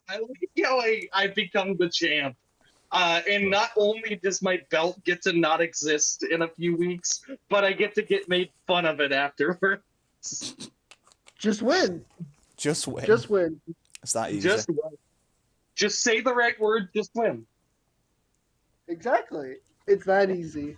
I like how I become the champ. And not only does my belt get to not exist in a few weeks, but I get to get made fun of it afterwards. Just win. Just win. Just win. It's that easy. Just win. Just say the right word, just win. Exactly. It's that easy.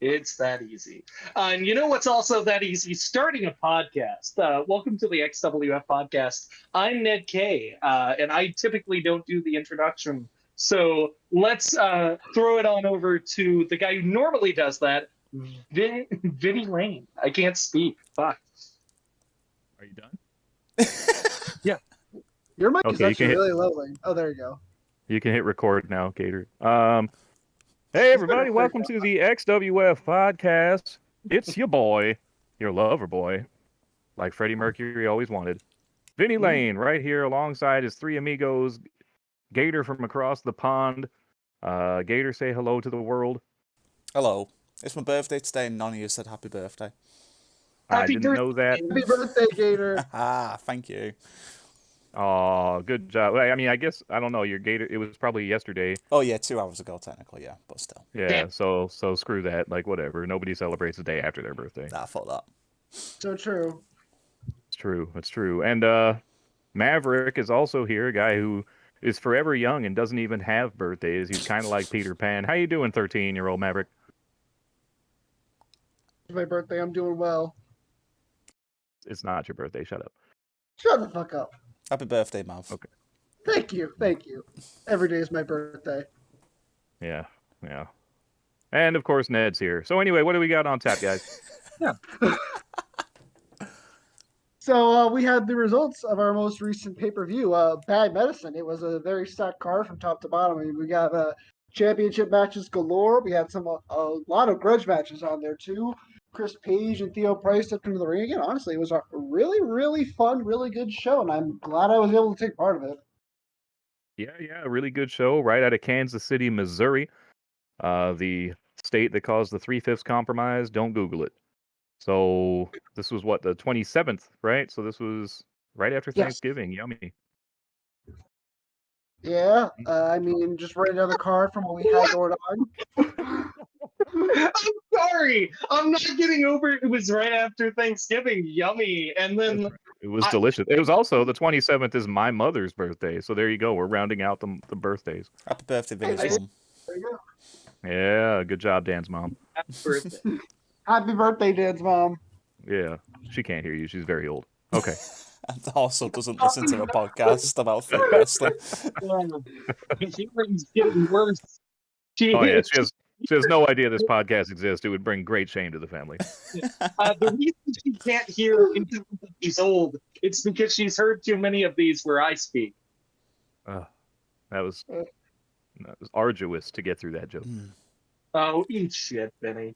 It's that easy. And you know what's also that easy? Starting a podcast. Welcome to the XWF Podcast. I'm Ned Kaye, and I typically don't do the introduction. So let's throw it on over to the guy who normally does that, Vinny Lane. I can't speak. Fuck. Are you done? Yeah. Your mic is Okay, you actually can really low. Oh, there you go. You can hit record now, Gator. Hey, everybody, welcome to the XWF Podcast. It's your boy, your lover boy, like Freddie Mercury always wanted. Vinny Lane, right here alongside his three amigos, Gator from across the pond. Gator, say hello to the world. Hello. It's my birthday today, and none of you said happy birthday. I didn't know that. Happy birthday, Gator. Thank you. Oh, good job. I mean, I guess, I don't know, your Gator, it was probably yesterday. Oh, yeah, 2 hours ago, technically, yeah, but still. Yeah, so screw that. Like, whatever. Nobody celebrates the day after their birthday. Nah, fuck that. So true. It's true. And Maverick is also here, a guy who is forever young and doesn't even have birthdays. He's kind of like Peter Pan. How you doing, 13-year-old Maverick? It's my birthday. I'm doing well. It's not your birthday. Shut up. Shut the fuck up. Happy birthday, Mav. Okay. Thank you. Thank you. Every day is my birthday. Yeah. And, of course, Ned's here. So, anyway, what do we got on tap, guys? So we had the results of our most recent pay-per-view, Bad Medicine. It was a very stacked card from top to bottom. I mean, we got championship matches galore. We had a lot of grudge matches on there, too. Chris Page and Theo Pryce stepped into the ring again. Honestly, it was a really, really fun, really good show, and I'm glad I was able to take part of it. Yeah, a really good show right out of Kansas City, Missouri. The state that caused the 3/5 compromise. Don't Google it. So this was what, the 27th, right? So this was right after Yes. Thanksgiving. Yummy. Yeah, I mean, just right another card from what we had going on. I'm sorry. I'm not getting over it. It was right after Thanksgiving. Yummy. And then It was delicious. It was also the 27th is my mother's birthday. So there you go. We're rounding out the birthdays. Happy birthday, Vinny's mom. There you go. Yeah, good job, Dan's mom. happy birthday. Happy birthday, Dan's mom. Yeah, she can't hear you. She's very old. Okay. And also doesn't listen to a podcast about foot wrestling. Hearing's getting worse. Oh yeah, she has no idea this podcast exists. It would bring great shame to the family. The reason she can't hear until she's old, it's because she's heard too many of these where I speak. That was arduous to get through that joke. Oh, eat shit, Benny.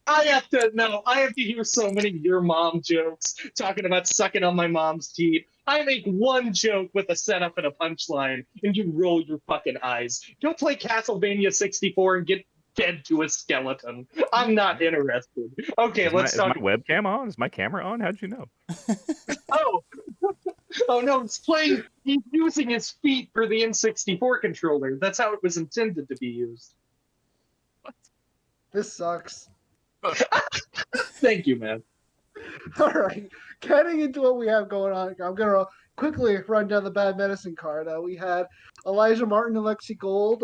I have to hear so many your mom jokes talking about sucking on my mom's teeth. I make one joke with a setup and a punchline, and you roll your fucking eyes. Go play Castlevania 64 and get dead to a skeleton. I'm not interested. Okay, let's talk. Is my webcam on? Is my camera on? How'd you know? Oh no, it's playing. He's using his feet for the N64 controller. That's how it was intended to be used. This sucks. Thank you, man. All right, getting into what we have going on, I'm going to quickly run down the Bad Medicine card. We had Elijah Martin and Lexi Gold.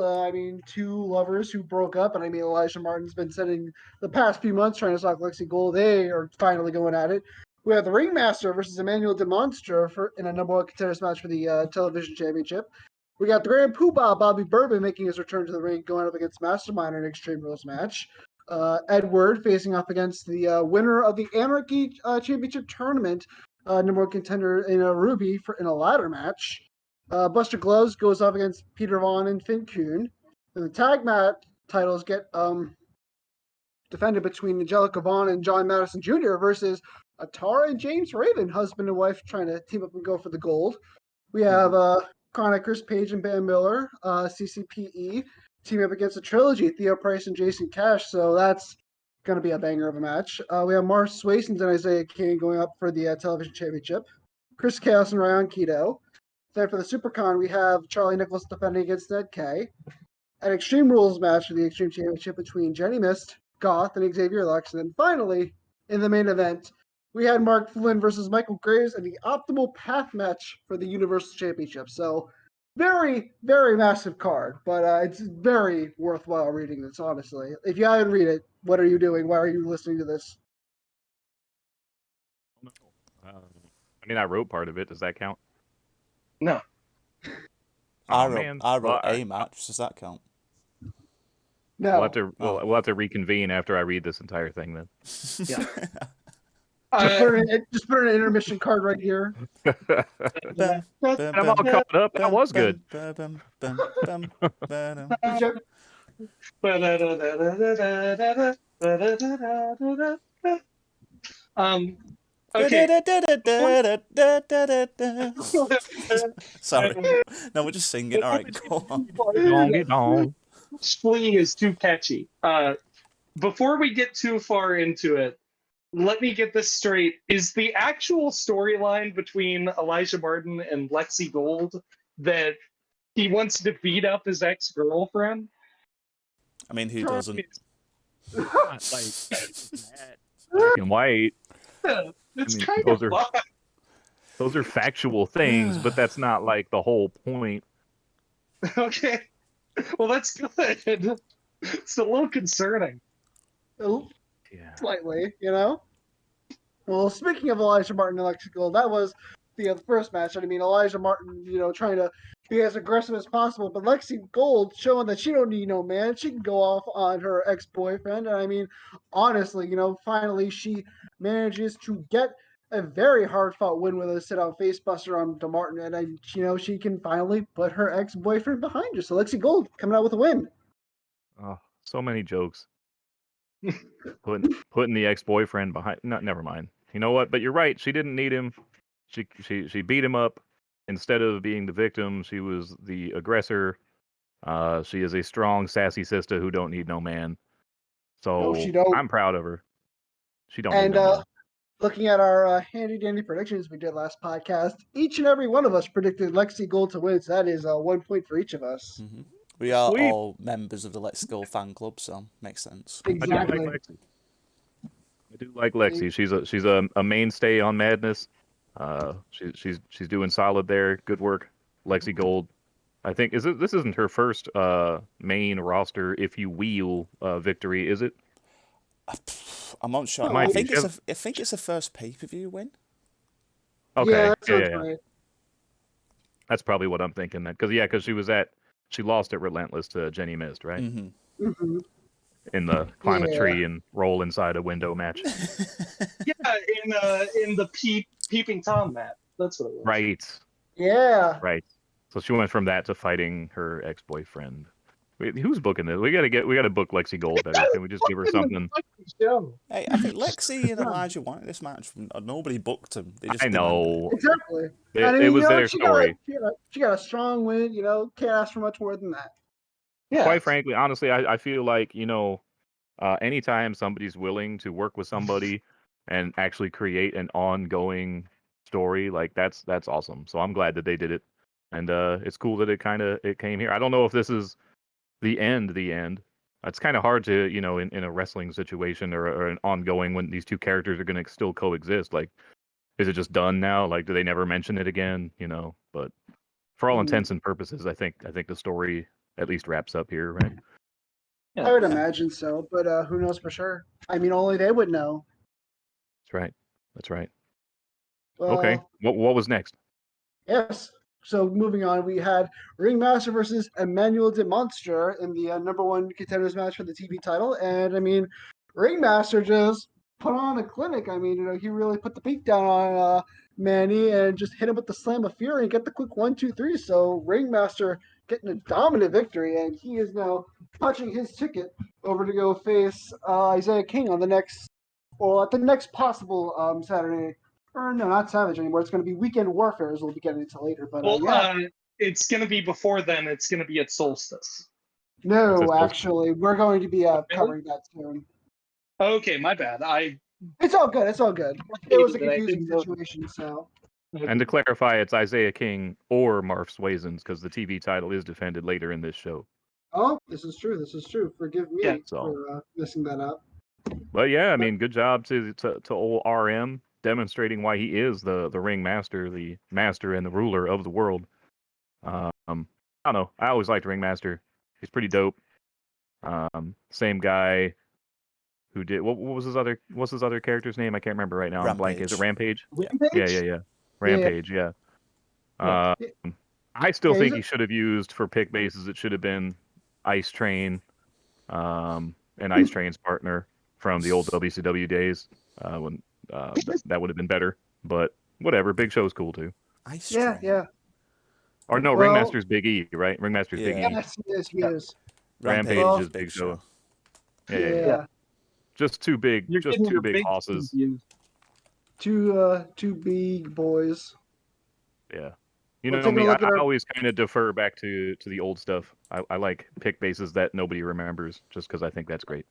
Two lovers who broke up. And Elijah Martin's been spending the past few months trying to stalk Lexi Gold. They are finally going at it. We have the Ringmaster versus Emmanuel Demonstra in a number one contenders match for the television championship. We got the Grand Poobah, Bobby Bourbon, making his return to the ring, going up against Mastermind in an Extreme Rules match. Edward facing off against the winner of the Anarchy Championship Tournament, number one contender in a Ruby in a ladder match. Buster Gloves goes up against Peter Vaughn and Finn Kuhn. And the tag match titles get defended between Angelica Vaughn and John Madison Jr. versus Atara and James Raven, husband and wife, trying to team up and go for the gold. We have Chronicers, Paige and Van Miller, CCPE, teaming up against the Trilogy, Theo, Pryce, and Jason Cashe. So that's going to be a banger of a match. We have Marf, Swaysons, and Isiah Kane going up for the television championship. Chris Chaos and Raion Kido. Then for the Supercon, we have Charlie Nickles defending against Ned Kaye. An Extreme Rules match for the Extreme Championship between Jenny Myst, Goth, and Xavier Lex. And then finally, in the main event, we had Mark Flynn versus Michael Graves in the Optimal Path match for the Universal Championship. So very, very massive card, but it's very worthwhile reading this, honestly. If you haven't read it, what are you doing? Why are you listening to this? I mean, I wrote part of it. Does that count? No. I Oh, wrote, man. I wrote Well, a match. Does that count? No. We'll have to reconvene after I read this entire thing then. Yeah. Just put an intermission card right here. Bum, bum, I'm all caught up. That was good. bum, bum, bum, bum. Okay. Sorry. No, we're just singing. All right, go on. Get on. Flee is too catchy. Before we get too far into it, let me get this straight. Is the actual storyline between Elijah Martin and Lexi Gold that he wants to beat up his ex-girlfriend? I mean, who doesn't? Not like black and white. It's I mean, kind those of are- fun. Those are factual things, but that's not like the whole point. Okay. Well, that's good. It's a little concerning. Yeah. Slightly, you know? Well, speaking of Elijah Martin and Lexi Gold, that was the first match. I mean, Elijah Martin, trying to be as aggressive as possible, but Lexi Gold showing that she don't need no man. She can go off on her ex-boyfriend. And I mean, honestly, finally she manages to get a very hard-fought win with a sit-out facebuster on DeMartin, and she can finally put her ex-boyfriend behind her. So Lexi Gold coming out with a win. Oh, so many jokes. Putting the ex-boyfriend behind. No, never mind. You know what? But you're right. She didn't need him. She beat him up. Instead of being the victim, she was the aggressor. She is a strong, sassy sister who don't need no man. So No, she don't. I'm proud of her. She don't And need no man. looking at our handy-dandy predictions we did last podcast, each and every one of us predicted Lexi Gold to win, so that is 1 point for each of us. Mm-hmm. We are Sweet. all members of the Let's Go fan club, so makes sense. Exactly. I do like Lexi. She's a mainstay on Madness. She's doing solid there. Good work, Lexi Gold. I think this isn't her first main roster, if you will, victory, is it? I'm not sure. Might I be. think it's a first pay-per-view win. Okay, Yeah, that sounds yeah. right. That's probably what I'm thinking then, because she lost at Relentless to Jenny Myst, right? Mm-hmm. Mm-hmm. In the climb a Yeah. tree and roll inside a window match. Yeah, in the peeping Tom match. That's what it was. Right. Yeah. Right. So she went from that to fighting her ex-boyfriend. Wait, who's booking this? We gotta book Lexi Gold better. Can we just give her something? Show. Hey, I think Lexi and Elijah wanted this match. Nobody booked them. They just I know. Exactly. It was their story. She got a strong win, can't ask for much more than that. Yeah. Quite frankly, honestly, I feel like, anytime somebody's willing to work with somebody and actually create an ongoing story, like that's awesome. So I'm glad that they did it. And it's cool that it came here. I don't know if this is the end. It's kind of hard to, in a wrestling situation or an ongoing when these two characters are going to still coexist. Like, is it just done now? Like, do they never mention it again? But for all intents and purposes, I think the story at least wraps up here, right? Yeah. I would imagine so, but who knows for sure? I mean, only they would know. That's right. Okay. What was next? Yes. So moving on, we had Ringmaster versus Emmanuel de Monster in the number one contenders match for the TV title, and I mean, Ringmaster just put on a clinic. I mean, he really put the beat down on Manny and just hit him with the slam of fury and get the quick 1-2-3. So Ringmaster getting a dominant victory, and he is now punching his ticket over to go face Isiah King on the next, at the next possible Saturday. Or no, not Savage anymore. It's going to be Weekend Warfare, as we'll be getting into later. But it's going to be before then. It's going to be at Solstice. No, actually, we're going to be covering that soon. Okay, my bad. It's all good. It's all good. It was a confusing situation, so. And to clarify, it's Isiah King or Marf Swaysons because the TV title is defended later in this show. Oh, this is true. This is true. Forgive me for messing that up. But yeah, I mean, good job to old RM. Demonstrating why he is the ring master, the master and the ruler of the world. I don't know. I always liked Ringmaster. He's pretty dope. Same guy who did what's his other character's name? I can't remember right now. I'm blank. Is it Rampage? Yeah. Rampage. Yeah. I still think he should have used for pick bases. It should have been Ice Train, and Ice Train's partner from the old WCW days when. That would have been better, but whatever. Big Show's cool too. Yeah. Or no, Ringmaster's Big E, right? Ringmaster's Big E. Yes, he is. Rampage is Big Show. Yeah. Just two big bosses. Two big boys. Yeah. You know me, I always kind of defer back to the old stuff. I like pick bases that nobody remembers, just because I think that's great.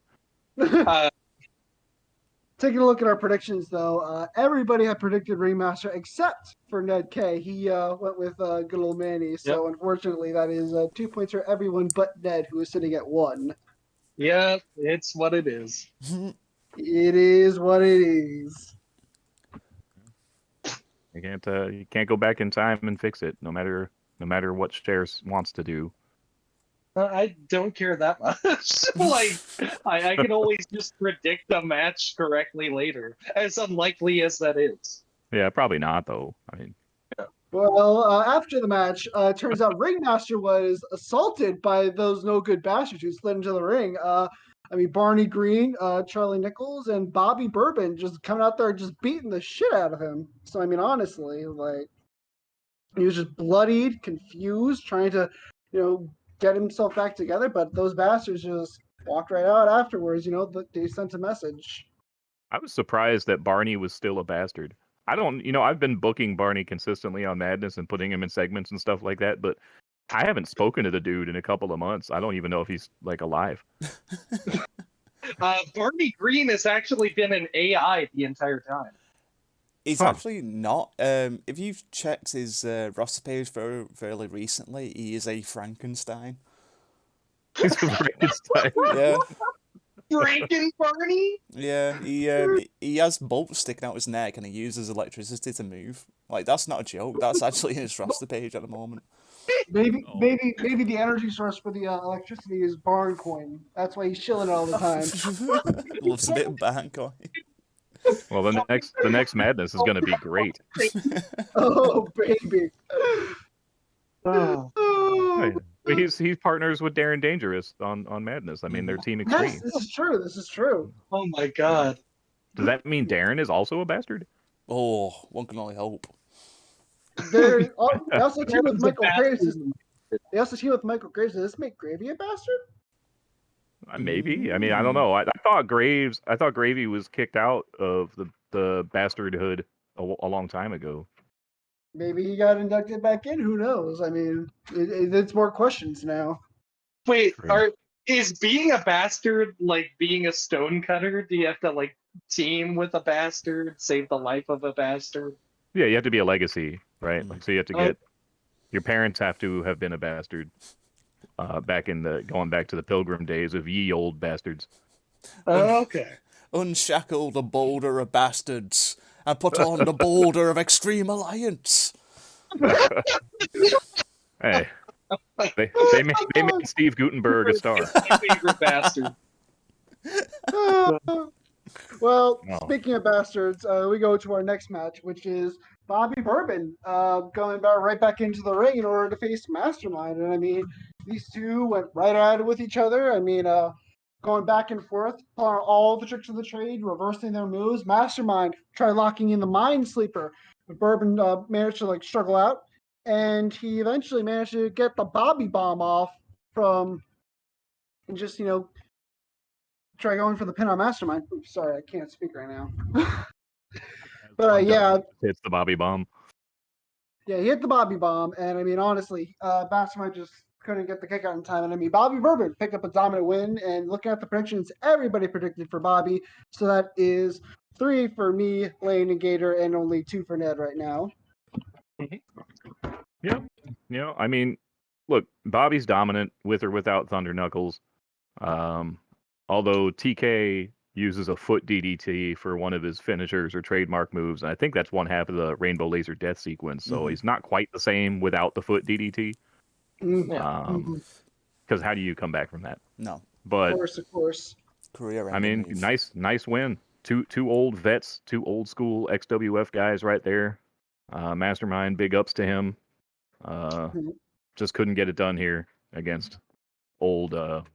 Taking a look at our predictions, though, everybody had predicted Ringmaster except for Ned K. He went with good old Manny, so unfortunately that is 2 points for everyone but Ned, who is sitting at 1. Yeah, it's what it is. It is what it is. You can't go back in time and fix it, no matter what Shares wants to do. I don't care that much. I can always just predict a match correctly later, as unlikely as that is. Yeah, probably not, though. I mean, well, after the match, it turns out Ringmaster was assaulted by those no good bastards who slid into the ring. Barney Green, Charlie Nickles, and Bobby Bourbon just coming out there just beating the shit out of him. So, honestly, he was just bloodied, confused, trying to, get himself back together, but those bastards just walked right out afterwards. They sent a message. I was surprised that Barney was still a bastard. I've been booking Barney consistently on Madness and putting him in segments and stuff like that, but I haven't spoken to the dude in a couple of months. I don't even know if he's alive. Barney Green has actually been an AI the entire time. He's actually not. If you've checked his roster page fairly recently, he is a Frankenstein. He's a Frankenstein. Yeah. Franken Barney? Yeah, he has bolts sticking out his neck and he uses electricity to move. That's not a joke. That's actually his roster page at the moment. Maybe the energy source for the electricity is barn coin. That's why he's chilling all the time. Loves a bit of barn coin. Well, the next Madness is going to be great. Oh, baby. He's partners with Darren Dangerous on Madness. I mean, they're Team Extreme. Yes, this is true. Oh my god. Does that mean Darren is also a bastard? Oh, one can only hope. They also team with Michael Graves. They also team with Michael Graves. Does this make Gravy a bastard? Maybe. I mean, I don't know. I thought Gravy was kicked out of the bastardhood a long time ago. Maybe he got inducted back in. Who knows? I mean, it's more questions now. Wait, is being a bastard like being a stonecutter? Do you have to team with a bastard, save the life of a bastard? Yeah, you have to be a legacy, right? So you have to get your parents have to have been a bastard. Going back to the Pilgrim days of ye old bastards. Okay. Unshackle the boulder of bastards and put on the boulder of extreme alliance. Hey, they made Steve Gutenberg a star. My favorite bastard. Well, speaking of bastards, we go to our next match, which is Bobby Bourbon going right back into the ring in order to face Mastermind. And I mean, these two went right at it with each other. I mean, going back and forth, pulling all the tricks of the trade, reversing their moves. Mastermind tried locking in the Mind Sleeper, but Bourbon managed to struggle out, and he eventually managed to get the Bobby Bomb off from, and just try going for the pin on Mastermind. Oops, sorry, I can't speak right now. But yeah, It's the Bobby Bomb. yeah, he hit the Bobby Bomb, and I mean, honestly, Mastermind just couldn't get the kick out in time. And I mean, Bobby Bourbon picked up a dominant win, and looking at the predictions, everybody predicted for Bobby. So that is 3 for me, Lane, and Gator, and only 2 for Ned right now. Yeah. I mean, look, Bobby's dominant with or without Thunder Knuckles. Although TK uses a foot DDT for one of his finishers or trademark moves, and I think that's one half of the Rainbow Laser Death sequence. So he's not quite the same without the foot DDT. Because how do you come back from that? No. But of course. Career I mean, move. nice win. Two old vets, 2 old school XWF guys right there. Mastermind, big ups to him. Just couldn't get it done here against old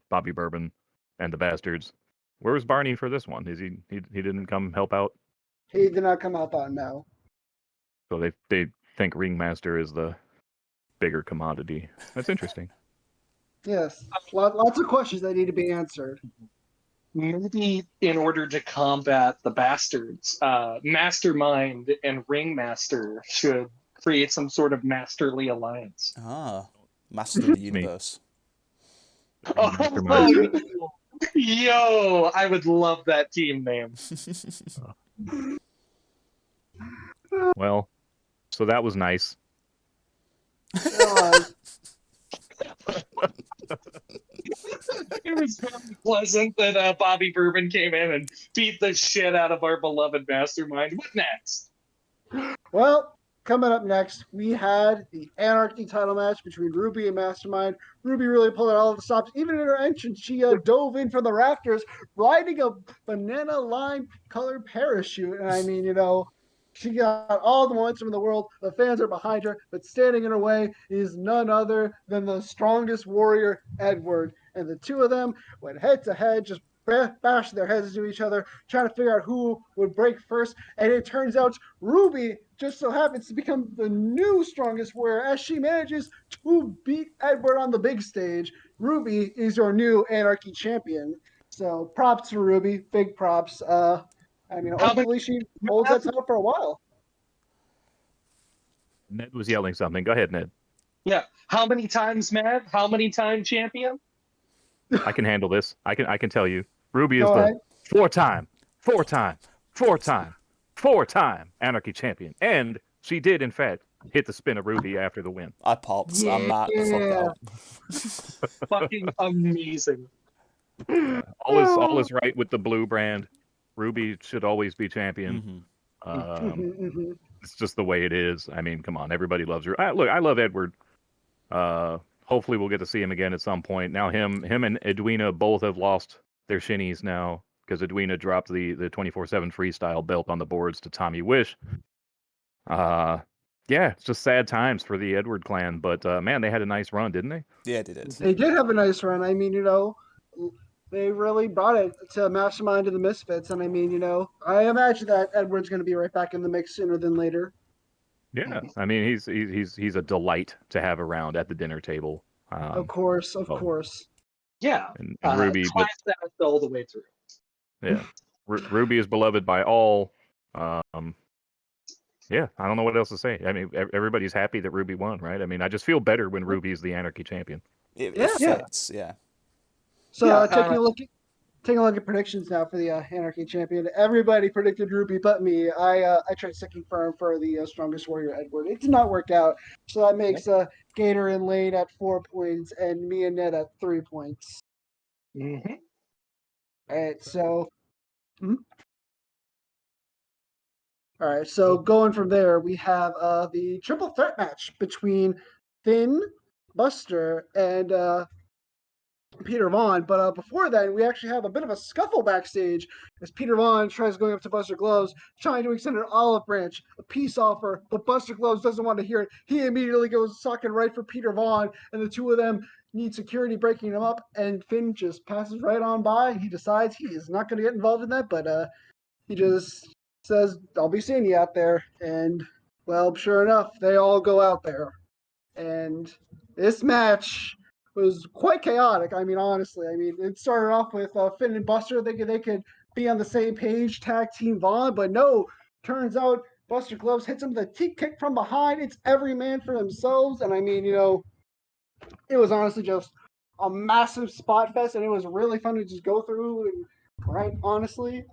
Bobby Bourbon and the Bastards. Where was Barney for this one? Is he didn't come help out? He did not come help out, no. So they think Ringmaster is the bigger commodity. That's interesting. Yes, lots of questions that need to be answered. Maybe in order to combat the Bastards, Mastermind and Ringmaster should create some sort of masterly alliance. Master of the Universe. Yo, I would love that team name. Well, so that was nice. It was very pleasant that Bobby Bourbon came in and beat the shit out of our beloved Mastermind. What next? Well, coming up next, we had the Anarchy title match between Ruby and Mastermind. Ruby really pulled out all the stops. Even in her entrance, she dove in from the rafters, riding a banana lime colored parachute. And I mean, she got all the momentum in the world. The fans are behind her, but standing in her way is none other than the strongest warrior, Edward. And the two of them went head to head, just bashed their heads into each other, trying to figure out who would break first. And it turns out Ruby just so happens to become the new strongest warrior as she manages to beat Edward on the big stage. Ruby is your new Anarchy champion. So props to Ruby, big props. I mean, hopefully she holds that title for a while. Ned was yelling something. Go ahead, Ned. Yeah. How many times mad? How many time champion? I can handle this. I can tell you. Ruby is the four-time Anarchy champion. And she did, in fact, hit the spin of Ruby after the win. I popped. Yeah. I'm mad the fuck out. Fucking amazing. All is right with the blue brand. Ruby should always be champion. It's just the way it is. I mean, come on. Everybody loves her. Look, I love Edward. Hopefully we'll get to see him again at some point. Now him and Edwina both have lost their shinnies now because Edwina dropped the 24/7 freestyle belt on the boards to Tommy Wish. Yeah, it's just sad times for the Edward clan, but man, they had a nice run, didn't they? Yeah, they did. They did have a nice run. I mean, they really brought it to Mastermind and the Misfits, and I mean, I imagine that Edward's going to be right back in the mix sooner than later. Yeah, I mean, he's a delight to have around at the dinner table. Of course. Yeah, and Ruby, but all the way through. Yeah, Ruby is beloved by all. Yeah, I don't know what else to say. I mean, everybody's happy that Ruby won, right? I mean, I just feel better when Ruby is the Anarchy champion. It fits, yeah. So taking a look at predictions now for the Anarchy champion. Everybody predicted Ruby but me. I tried to confirm for the strongest warrior Edward. It did not work out. So that makes Gator and Lane at 4 points and me and Ned at 3 points. Mm-hmm. All right, so... All right, so going from there, we have the triple threat match between Finn, Buster, and Peter Vaughn. But before then, we actually have a bit of a scuffle backstage as Peter Vaughn tries going up to Buster Gloves, trying to extend an olive branch, a peace offer, but Buster Gloves doesn't want to hear it. He immediately goes sucking right for Peter Vaughn, and the two of them need security breaking him up, and Finn just passes right on by. He decides he is not going to get involved in that, but he just says, I'll be seeing you out there. And, well, sure enough, they all go out there. And this match was quite chaotic. I mean, honestly, it started off with Finn and Buster thinking they could be on the same page, tag team Vaughn, but no, turns out Buster Gloves hits him with a teep kick from behind. It's every man for themselves. And it was honestly just a massive spot fest, and it was really fun to just go through. And, right, honestly,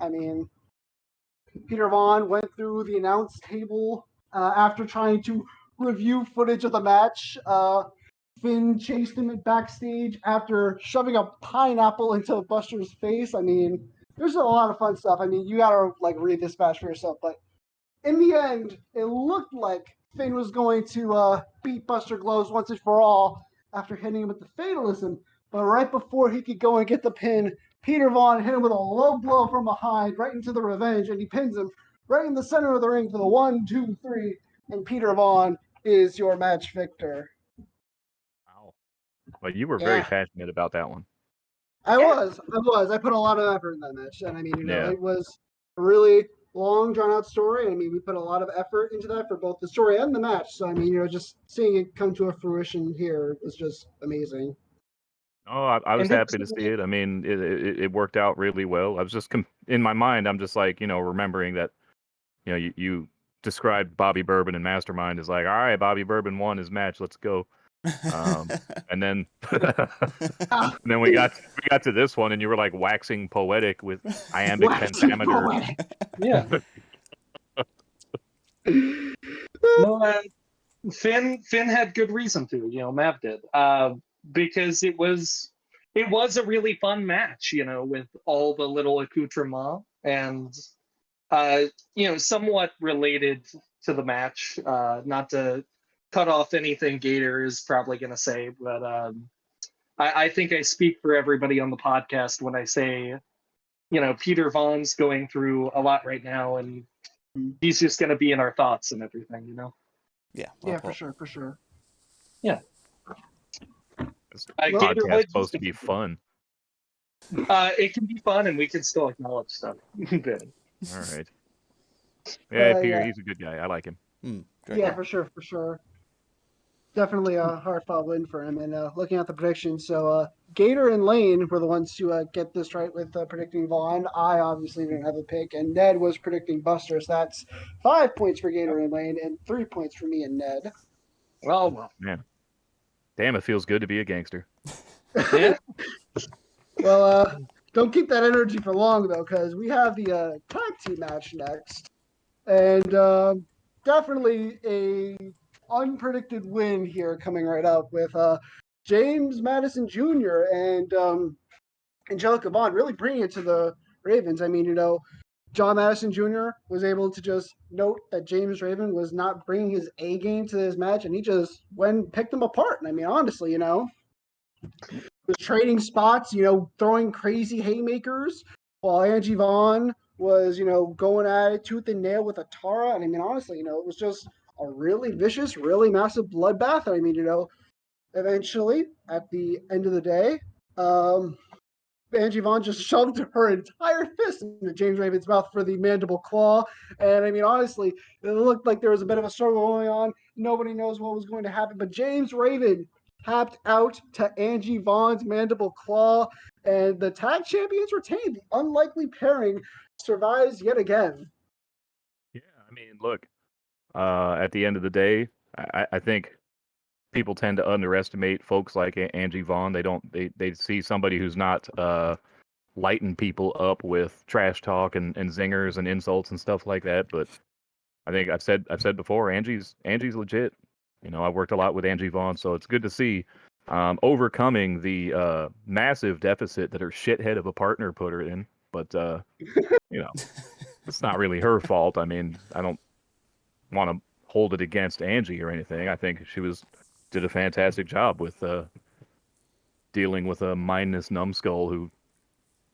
Peter Vaughn went through the announce table after trying to review footage of the match. Finn chased him backstage after shoving a pineapple into Buster's face. There's a lot of fun stuff. You gotta read this match for yourself. But in the end, it looked like Finn was going to beat Buster Gloves once and for all after hitting him with the fatalism. But right before he could go and get the pin, Peter Vaughn hit him with a low blow from behind right into the revenge, and he pins him right in the center of the ring for the 1, 2, 3, and Peter Vaughn is your match victor. Wow. Well, you were very passionate about that one. I was. I put a lot of effort in that match, and it was a really long, drawn-out story. We put a lot of effort into that for both the story and the match. So, just seeing it come to a fruition here was just amazing. Oh, I was happy to see it. It worked out really well. I was just in my mind, I'm just remembering that, you described Bobby Bourbon and Mastermind as like, all right, Bobby Bourbon won his match, let's go. And then we got to this one, and you were like waxing poetic with iambic pentameter. Yeah. No, Finn had good reason to. Mav did. Because it was a really fun match, with all the little accoutrements and somewhat related to the match. Not to cut off anything Gator is probably going to say, but I think I speak for everybody on the podcast when I say, Peter Vaughn's going through a lot right now, and he's just going to be in our thoughts and everything, Yeah. Yeah, for sure. Yeah. This podcast is supposed to be fun. It can be fun, and we can still acknowledge stuff. Good. All right. Yeah, Peter, he's a good guy. I like him. Yeah, for sure. Definitely a hard-fought win for him. And looking at the predictions, so Gator and Lane were the ones to get this right with predicting Vaughn. I obviously didn't have a pick, and Ned was predicting Buster. So that's 5 points for Gator and Lane, and 3 points for me and Ned. Well. Man. Damn, it feels good to be a gangster. Yeah. Well, don't keep that energy for long, though, because we have the tag team match next. And definitely a unpredicted win here coming right up with James Madison Jr. and Angelica Vaughn really bringing it to the Ravens. John Madison Jr. was able to just note that James Raven was not bringing his A game to this match, and he just went and picked them apart. And honestly, was trading spots, throwing crazy haymakers, while Angie Vaughn was, going at it tooth and nail with Atara. And honestly, it was just a really vicious, really massive bloodbath. Eventually, at the end of the day, Angie Vaughn just shoved her entire fist into James Raven's mouth for the mandible claw. And honestly, it looked like there was a bit of a struggle going on. Nobody knows what was going to happen, but James Raven tapped out to Angie Vaughn's mandible claw, and the tag champions retained. The unlikely pairing survives yet again. Yeah, look, at the end of the day, I think people tend to underestimate folks like Angie Vaughn. They see somebody who's not lighting people up with trash talk and zingers and insults and stuff like that. But I think I've said before, Angie's legit. I worked a lot with Angie Vaughn, so it's good to see overcoming the massive deficit that her shithead of a partner put her in. But it's not really her fault. I don't want to hold it against Angie or anything. I think she did a fantastic job with dealing with a mindless numbskull who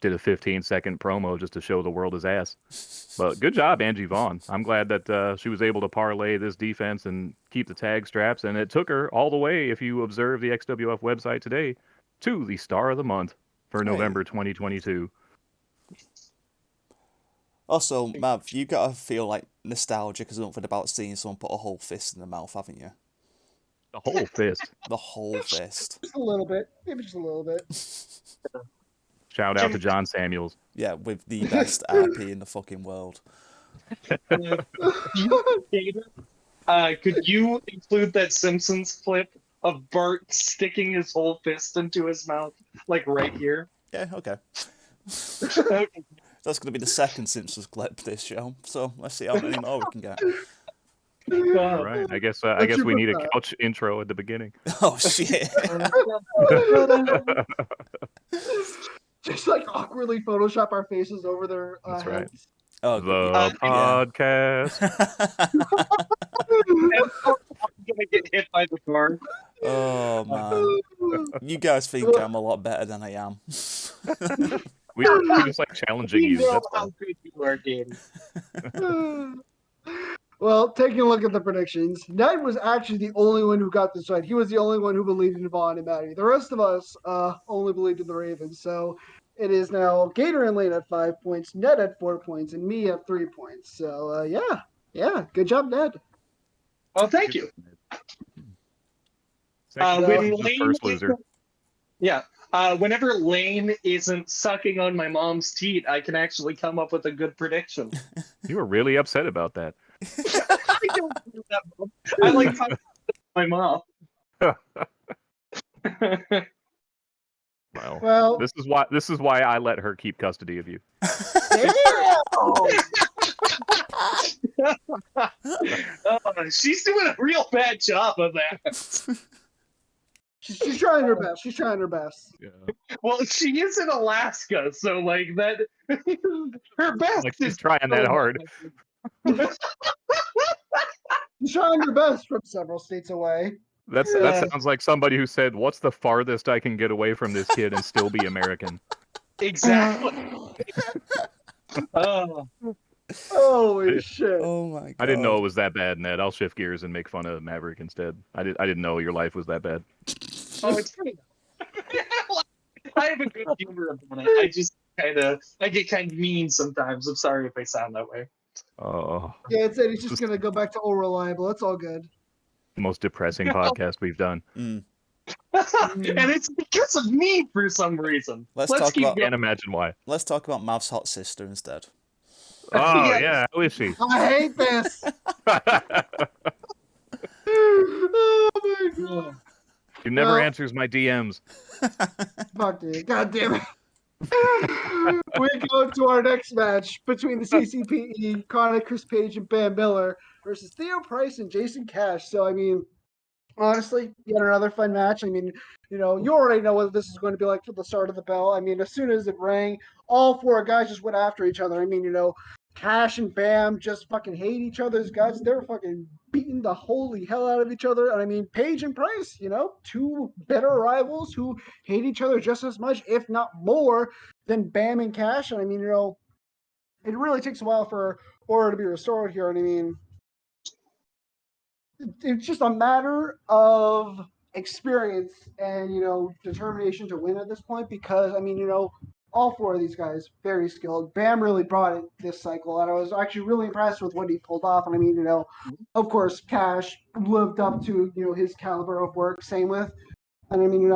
did a 15-second promo just to show the world his ass. But good job, Angie Vaughn. I'm glad that she was able to parlay this defense and keep the tag straps, and it took her all the way, if you observe the XWF website today, to the Star of the Month for November 2022. Also, Mav, you gotta feel like nostalgic or something about seeing someone put a whole fist in the mouth, haven't you? The whole fist. The whole fist. Just a little bit. Maybe just a little bit. Shout out to John Samuels. Yeah, with the best RP in the fucking world. Could you include that Simpsons clip of Bart sticking his whole fist into his mouth, like right here? Yeah, okay. Okay. That's going to be the second Simpsons clip this show, so let's see how many more we can get. All right. I guess we need a couch intro at the beginning. Oh, shit. Just like awkwardly Photoshop our faces over their That's right. heads. Oh, The podcast. I'm gonna get hit by the car. Oh, man. You guys think I'm a lot better than I am. We just like challenging you. know That's how all. good you are, Gator. Well, taking a look at the predictions, Ned was actually the only one who got this right. He was the only one who believed in Vaughn and Maddie. The rest of us only believed in the Ravens. So it is now Gator and Lane at 5 points, Ned at 4 points, and me at 3 points. So yeah, good job, Ned. Oh, thank you. Second, When the Lane first loser. Yeah. Whenever Lane isn't sucking on my mom's teat, I can actually come up with a good prediction. You were really upset about that. I don't do that, Mom. I like talking to my mom. Well, this is why I let her keep custody of you. She's doing a real bad job of that. She's trying her best. She's trying her best. Yeah. Well, she is in Alaska, so like that. Her best Like is she's trying that hard. She's trying her best from several states away. That sounds like somebody who said, "What's the farthest I can get away from this kid and still be American?" Exactly. Oh. Holy shit! Oh my god. I didn't know it was that bad, Ned. I'll shift gears and make fun of Maverick instead. I didn't know your life was that bad. Oh, it's pretty. I have a good humor about it. I just I get kind of mean sometimes. I'm sorry if I sound that way. Oh, Yeah, it said he's just gonna go back to all reliable. That's all good. most depressing podcast we've done. Mm. And it's because of me for some reason. Let's talk keep about- going. Can't imagine why. Let's talk about Mav's hot sister instead. Oh Yes. yeah, how is she? I hate this. Oh my god! She never Well- answers my DMs. Fuck dude. God damn it. We go to our next match between the CCPE, Connor, Chris Page, and Bam Miller versus Theo, Pryce, and Jason Cashe. So, I mean, honestly, yet another fun match. I mean, you already know what this is going to be like for the start of the bell. I mean, as soon as it rang, all four guys just went after each other. I mean, Cashe and Bam just fucking hate each other's guts. They were fucking beating the holy hell out of each other. And I mean, Page and Pryce, two bitter rivals who hate each other just as much, if not more, than Bam and Cashe. And I mean, it really takes a while for order to be restored here. And I mean, it's just a matter of experience and, determination to win at this point because, I mean, all four of these guys, very skilled. Bam really brought it this cycle, and I was actually really impressed with what he pulled off. And I mean, of course, Cashe lived up to, his caliber of work. Same with, and I mean,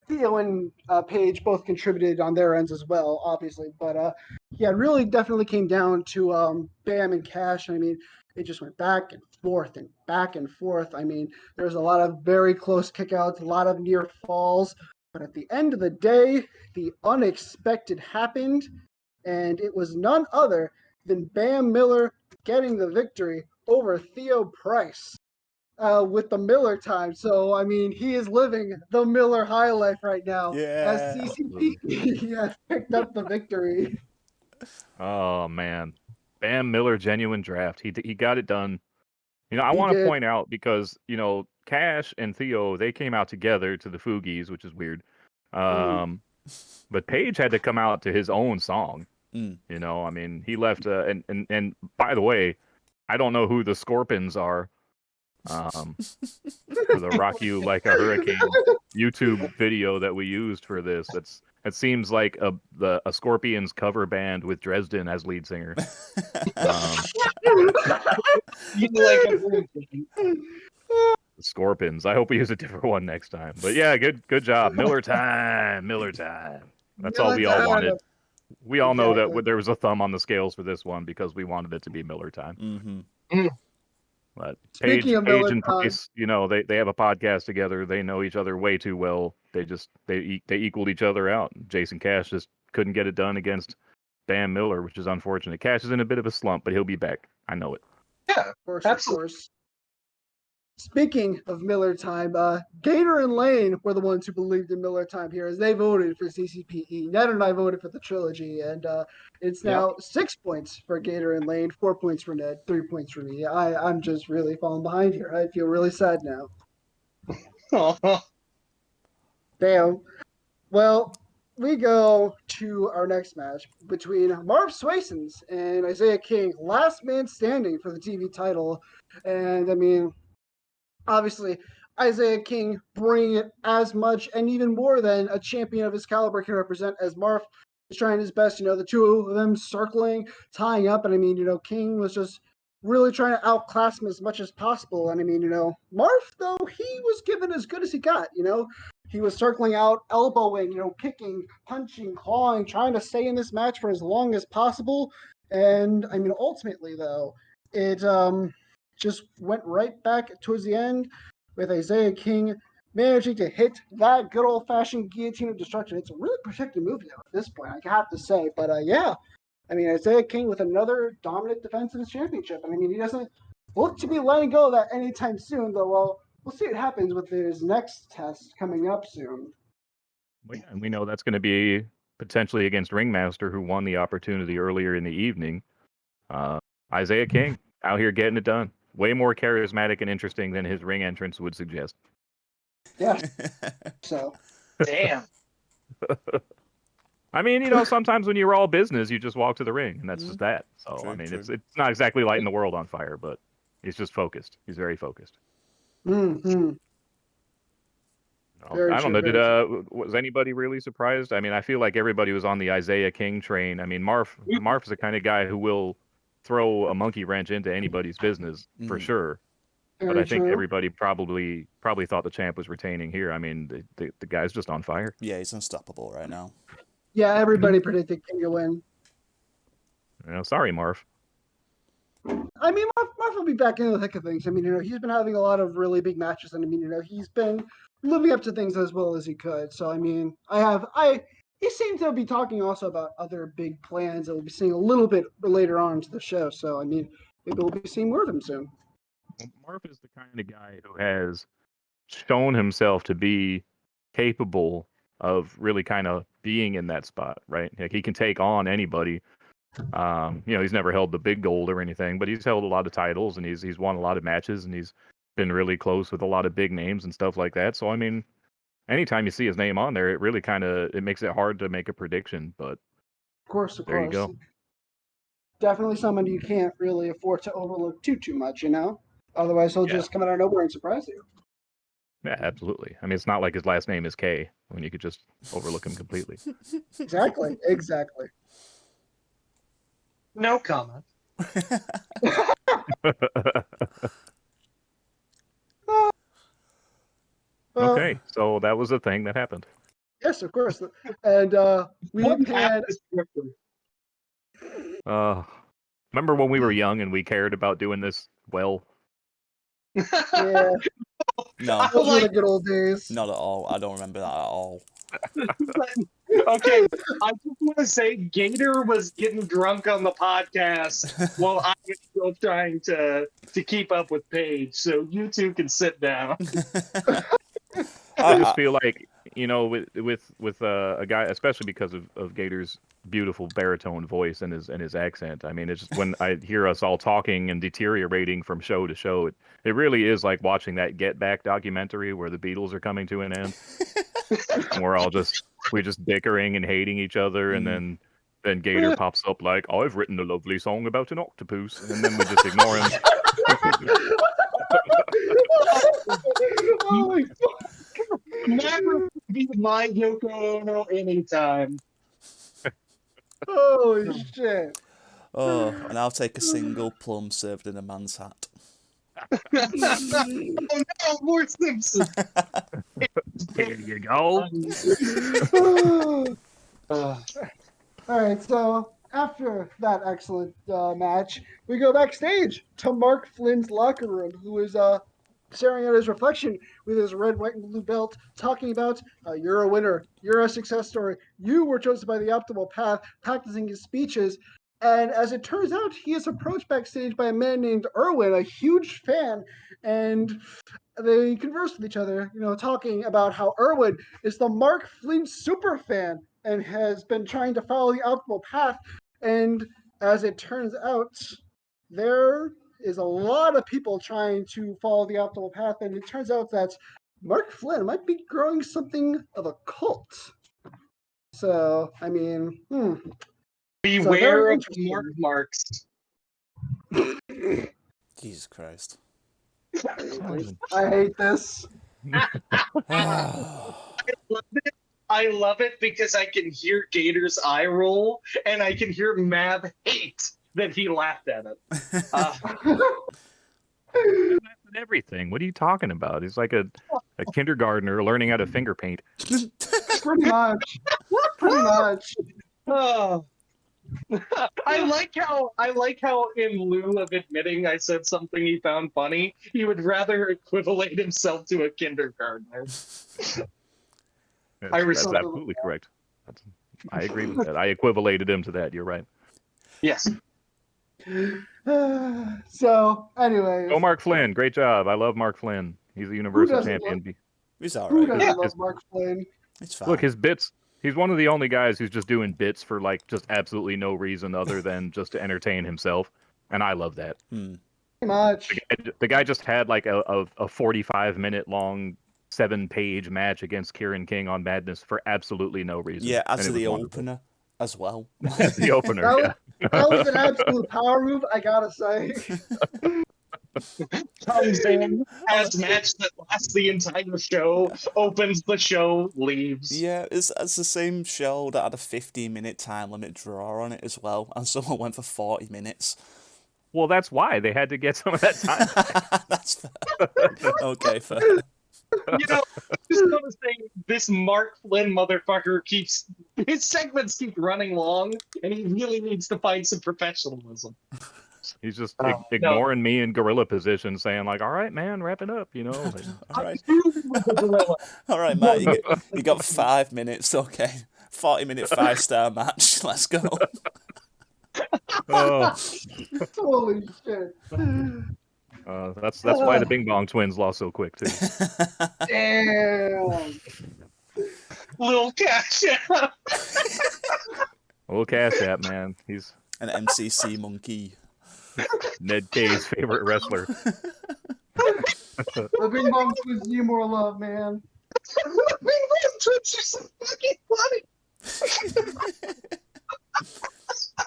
Theo and Page both contributed on their ends as well, obviously. But yeah, it really definitely came down to Bam and Cashe. And I mean, it just went back and forth and back and forth. I mean, there was a lot of very close kickouts, a lot of near falls. But at the end of the day, the unexpected happened, and it was none other than Bam Miller getting the victory over Theo Pryce with the Miller time. So, I mean, he is living the Miller high life right now as Yeah. CCP has picked up the victory. Oh man, Bam Miller genuine draft. He got it done. I He want to did. point out because Cashe and Theo, they came out together to the Fugees, which is weird. But Paige had to come out to his own song. Mm. You know, I mean, he left. And by the way, I don't know who the Scorpions are. For the Rock You Like a Hurricane YouTube video that we used for this, it seems like a Scorpions cover band with Dresden as lead singer. You like a Scorpions. I hope we use a different one next time. But yeah, good job. Miller time. That's all we all wanted. We all know that there was a thumb on the scales for this one because we wanted it to be Miller time. Mm-hmm. But Paige Speaking of Miller and time, Pryce, you know, they have a podcast together. They know each other way too well. They equaled each other out. Jason Cashe just couldn't get it done against Bam Miller, which is unfortunate. Cashe is in a bit of a slump, but he'll be back. I know it. Yeah, of course, absolutely. of course. Speaking of Miller time, Gator and Lane were the ones who believed in Miller time here as they voted for CCPE. Ned and I voted for the trilogy, and it's now 6 points for Gator and Lane, 4 points for Ned, 3 points for me. I'm just really falling behind here. I feel really sad now. Damn. Well, we go to our next match between Marf Swaysons and Isiah King, last man standing for the TV title. And I mean, obviously, Isiah King bringing it as much and even more than a champion of his caliber can represent, as Marf is trying his best. You know, the two of them circling, tying up. And I mean, you know, King was just really trying to outclass him as much as possible. And I mean, you know, Marf, though, he was given as good as he got, you know. He was circling out, elbowing, you know, kicking, punching, clawing, trying to stay in this match for as long as possible. And I mean, ultimately, though, it just went right back towards the end with Isiah King managing to hit that good old-fashioned guillotine of destruction. It's a really protected move now at this point, I have to say. But yeah, I mean, Isiah King with another dominant defense of his championship. And I mean, he doesn't look to be letting go of that anytime soon, though. Well, we'll see what happens with his next test coming up soon. Well, yeah, and we know that's going to be potentially against Ringmaster, who won the opportunity earlier in the evening. Isiah King out here getting it done. Way more charismatic and interesting than his ring entrance would suggest. Yeah. So. Damn. I mean, you know, sometimes when you're all business, you just walk to the ring, and that's just that. So, True, I mean, true. it's not exactly lighting the world on fire, but he's just focused. He's very focused. Mm-hmm. I don't know. Was anybody really surprised? I mean, I feel like everybody was on the Isiah King train. I mean, Marf is the kind of guy who will throw a monkey wrench into anybody's business for sure. But I think everybody probably thought the champ was retaining here. I mean, the guy's just on fire. Yeah, he's unstoppable right now. Yeah, everybody predicted King to win. You know, sorry, Marf. I mean, Marf will be back in the thick of things. I mean, you know, he's been having a lot of really big matches, and I mean, you know, he's been living up to things as well as he could. So, I mean, he seemed to be talking also about other big plans that we'll be seeing a little bit later on into the show. So, I mean, maybe we'll be seeing more of him soon. Marf is the kind of guy who has shown himself to be capable of really kind of being in that spot, right? Like, he can take on anybody. You know, he's never held the big gold or anything, but he's held a lot of titles, and he's won a lot of matches, and he's been really close with a lot of big names and stuff like that. So, I mean, anytime you see his name on there, it really it makes it hard to make a prediction, but of course. You go. Definitely someone you can't really afford to overlook too much, you know? Otherwise, he'll just come out of nowhere and surprise you. Yeah, absolutely. I mean, it's not like his last name is Kaye when you could just overlook him completely. Exactly. No comment. Okay, so that was a thing that happened. Yes, of course. And we had... Remember when we were young and we cared about doing this well? Yeah. No, Those were the good old days. not at all. I don't remember that at all. Okay, I just want to say Gator was getting drunk on the podcast while I was still trying to keep up with Paige, so you two can sit down. I just feel like you know, with a guy, especially because of Gator's beautiful baritone voice and his accent. I mean, it's just when I hear us all talking and deteriorating from show to show, it really is like watching that Get Back documentary where the Beatles are coming to an end. And we're just bickering and hating each other, and then Gator pops up like, I've written a lovely song about an octopus, and then we just ignore him. Oh my Never be my Yoko Ono anytime. Holy shit. Oh, and I'll take a single plum served in a man's hat. Oh no, more Simpsons. There you go. All right, so after that excellent match, we go backstage to Mark Flynn's locker room, who is staring at his reflection with his red, white, and blue belt, talking about you're a winner, you're a success story, you were chosen by the optimal path, practicing his speeches. And as it turns out, he is approached backstage by a man named Irwin, a huge fan, and they converse with each other, talking about how Irwin is the Mark Flynn super fan and has been trying to follow the optimal path. And as it turns out, there is a lot of people trying to follow the optimal path, and it turns out that Mark Flynn might be growing something of a cult. So, I mean, Beware of marks. Jesus Christ. I hate this. I love it because I can hear Gator's eye roll, and I can hear Mav hate that he laughed at it. Everything. What are you talking about? He's like a kindergartner learning how to finger paint. Pretty much. Pretty much. Oh. I like how in lieu of admitting I said something he found funny, he would rather equivalent himself to a kindergartner. That's absolutely correct. I agree with that. I equivalated him to that. You're right. Yes. So, anyways. Oh, Mark Flynn. Great job. I love Mark Flynn. He's a Universal Champion. He's all Who right. doesn't love Mark Flynn? It's fine. Look, his bits. He's one of the only guys who's just doing bits for like just absolutely no reason other than just to entertain himself, and I love that. Pretty much. The guy just had like a 45-minute long 7-page match against Kieran King on Madness for absolutely no reason. Yeah, as And it the was wonderful. opener as well. As the opener, That was an absolute power move, I gotta say. Comes in, has match that lasts the entire show, opens the show, leaves. Yeah, it's the same show that had a 15-minute time limit draw on it as well, and someone went for 40 minutes. Well, that's why they had to get some of that time. That's fair. Okay, fair. You know, just want to say this Mark Flynn motherfucker his segments keep running long, and he really needs to find some professionalism. He's just ignoring me in gorilla position, saying like, "All right, man, wrap it up," you know. Like, All right. All right, Matt, you got 5 minutes, okay. 40-minute 5-star match. Let's go. Holy shit. That's why the Bing Bong Twins lost so quick too. Damn. Little Cashe. Little Cash App, man. He's An MCC monkey. Ned K's favorite wrestler. The Bing Bong Twins need more love, man. The Bing Bong Twins are so fucking funny.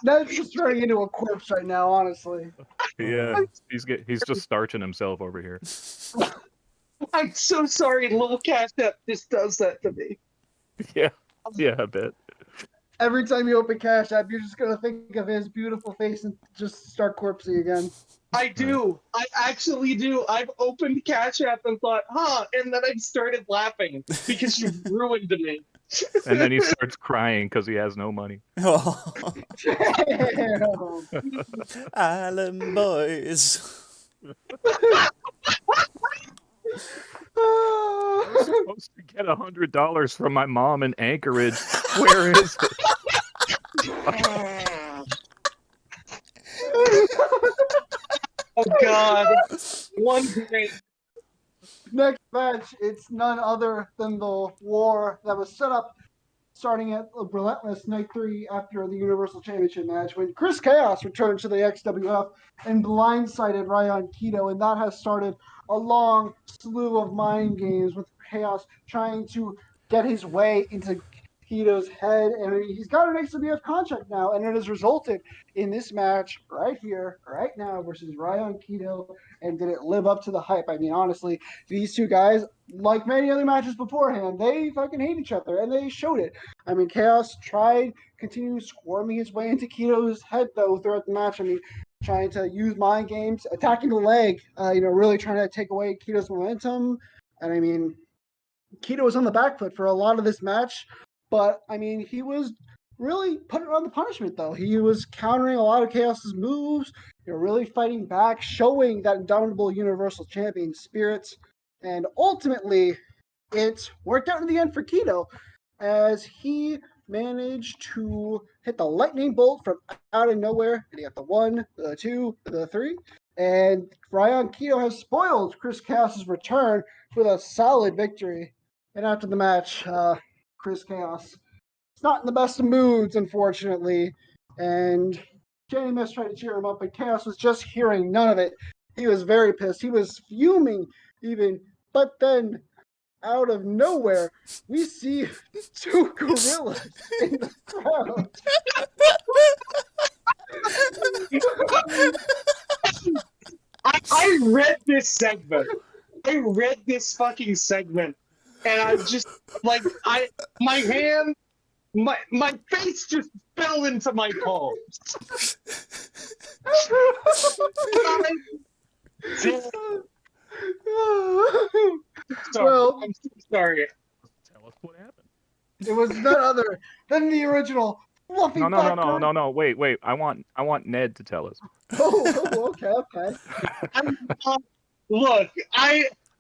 Ned's just turning into a corpse right now, honestly. Yeah, he's just starching himself over here. I'm so sorry, Little Cashe just does that to me. Yeah, I bet. Every time you open Cash App, you're just gonna think of his beautiful face and just start corpsing again. I do. I actually do. I've opened Cash App and thought, and then I started laughing because you ruined me. And then he starts crying because he has no money. Oh. Damn. Island boys. I was supposed to get $100 from my mom in Anchorage. Where is it? Oh God! One day, Next match, it's none other than the war that was set up starting at Relentless Night 3 after the Universal Championship match when Chris Chaos returned to the XWF and blindsided Raion Kido, and that has started a long slew of mind games with Chaos trying to get his way into Kido's head, and he's got an XWF contract now, and it has resulted in this match right here, right now, versus Raion Kido, and did it live up to the hype? I mean, honestly, these two guys, like many other matches beforehand, they fucking hate each other, and they showed it. I mean, Chaos tried continuing squirming his way into Kido's head, though, throughout the match. I mean, trying to use mind games, attacking the leg, really trying to take away Kido's momentum. And I mean, Kido was on the back foot for a lot of this match, but I mean, he was really putting on the punishment, though. He was countering a lot of Chaos's moves, really fighting back, showing that indomitable Universal Champion spirit. And ultimately, it worked out in the end for Kido, as he managed to hit the lightning bolt from out of nowhere, and he got the 1, the 2, the 3, and Raion Kido has spoiled Chris Chaos's return with a solid victory. And after the match, Chris Chaos is not in the best of moods, unfortunately, and Myst tried to cheer him up, but Chaos was just hearing none of it. He was very pissed. He was fuming, even. But then, out of nowhere, we see two gorillas in the crowd. I read this segment. I read this fucking segment, and I just my face just fell into my palms. I'm so sorry. Tell us what happened. It was none other than the original fluffy. No. Wait. I want Ned to tell us. Okay. Look,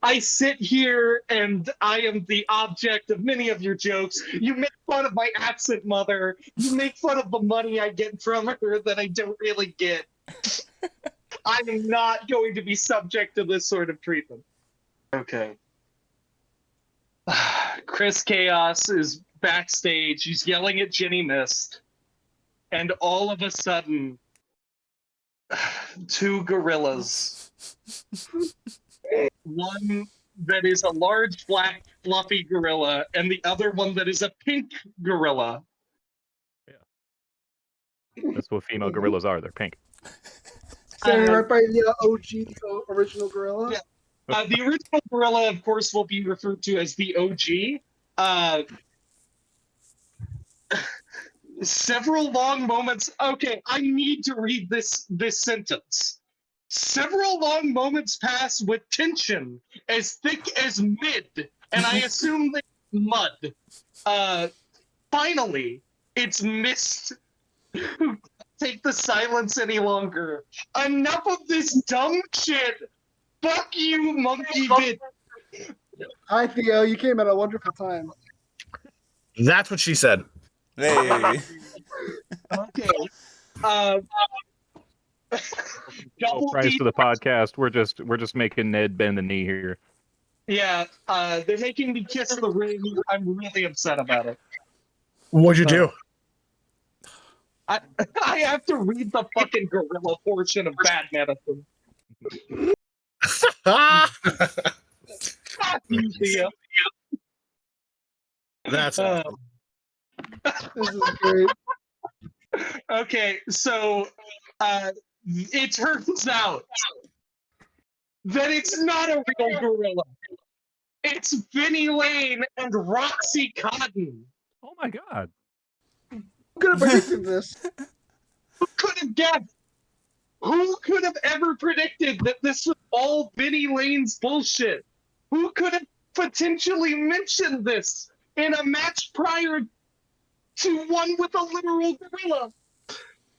I sit here and I am the object of many of your jokes. You make fun of my absent mother. You make fun of the money I get from her that I don't really get. I am not going to be subject to this sort of treatment. Okay. Chris Chaos is backstage. He's yelling at Myst. And all of a sudden, two gorillas. One that is a large, black, fluffy gorilla, and the other one that is a pink gorilla. Yeah. That's what female gorillas are. They're pink. Standing right by the OG, original gorilla. Yeah. The original gorilla, of course, will be referred to as the OG. Several long moments. Okay, I need to read this sentence. Several long moments pass with tension as thick as mid, and I assume they mud. Finally, it's Myst who can't take the silence any longer. Enough of this dumb shit. Fuck you, monkey bitch. Hi, Theo. You came at a wonderful time. That's what she said. Hey. Okay. Pryce to the podcast. We're just making Ned bend the knee here. Yeah, they're making me kiss the ring. I'm really upset about it. What'd you do? I have to read the fucking gorilla portion of Bad Madison. You, Theo. That's awesome. This is great. Okay, so it turns out that it's not a real gorilla. It's Vinnie Lane and Roxy Cotton. Oh my god. Who could have predicted this? Who could have guessed? Who could have ever predicted that this was all Vinnie Lane's bullshit? Who could have potentially mentioned this in a match prior to one with a literal gorilla?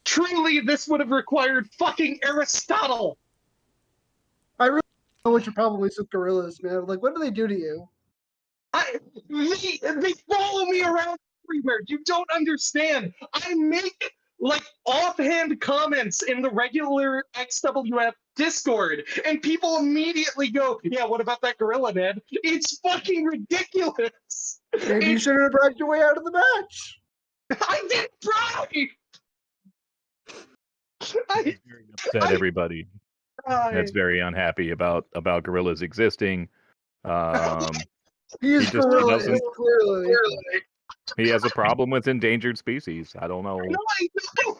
Truly, this would have required fucking Aristotle. I really know what your problem is with gorillas, man. Like, what do they do to you? They follow me around everywhere. You don't understand. I make like offhand comments in the regular XWF Discord, and people immediately go, "Yeah, what about that gorilla, Ned?" It's fucking ridiculous. Maybe you should have bragged your way out of the match. I didn't try. It's very upset everybody. Ned's very unhappy about gorillas existing. He is He just gorilla, doesn't- clearly. He has a problem with endangered species. I don't know. No, I know.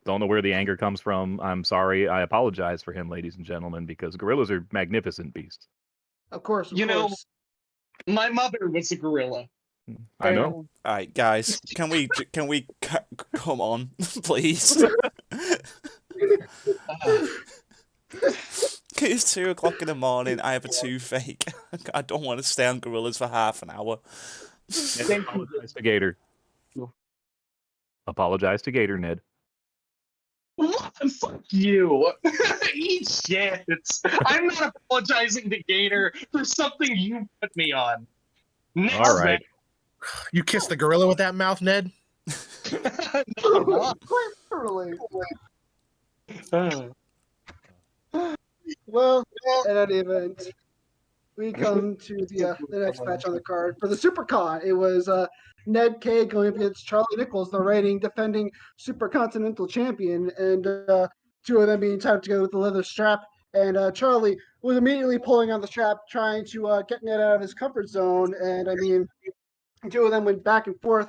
Don't know where the anger comes from. I'm sorry. I apologize for him, ladies and gentlemen, because gorillas are magnificent beasts. Of course, of You know, course. My mother was a gorilla. I know. All right, guys, can we come on, please? It's 2 o'clock in the morning. I have a toothache. I don't want to stay on gorillas for half an hour. Ned, apologize to Gator. Apologize to Gator, Ned. What? Fuck you. Eat shit. I'm not apologizing to Gator for something you put me on. Next All right. You kissed the gorilla with that mouth, Ned? No, Quite literally. I'm not. Well, at any event, we come to the next match on the card for the Supercon. It was Ned Kaye going up against Charlie Nickles, the reigning defending Supercontinental champion, and two of them being tied together with the leather strap. And Charlie was immediately pulling on the strap, trying to get Ned out of his comfort zone. And I mean, two of them went back and forth,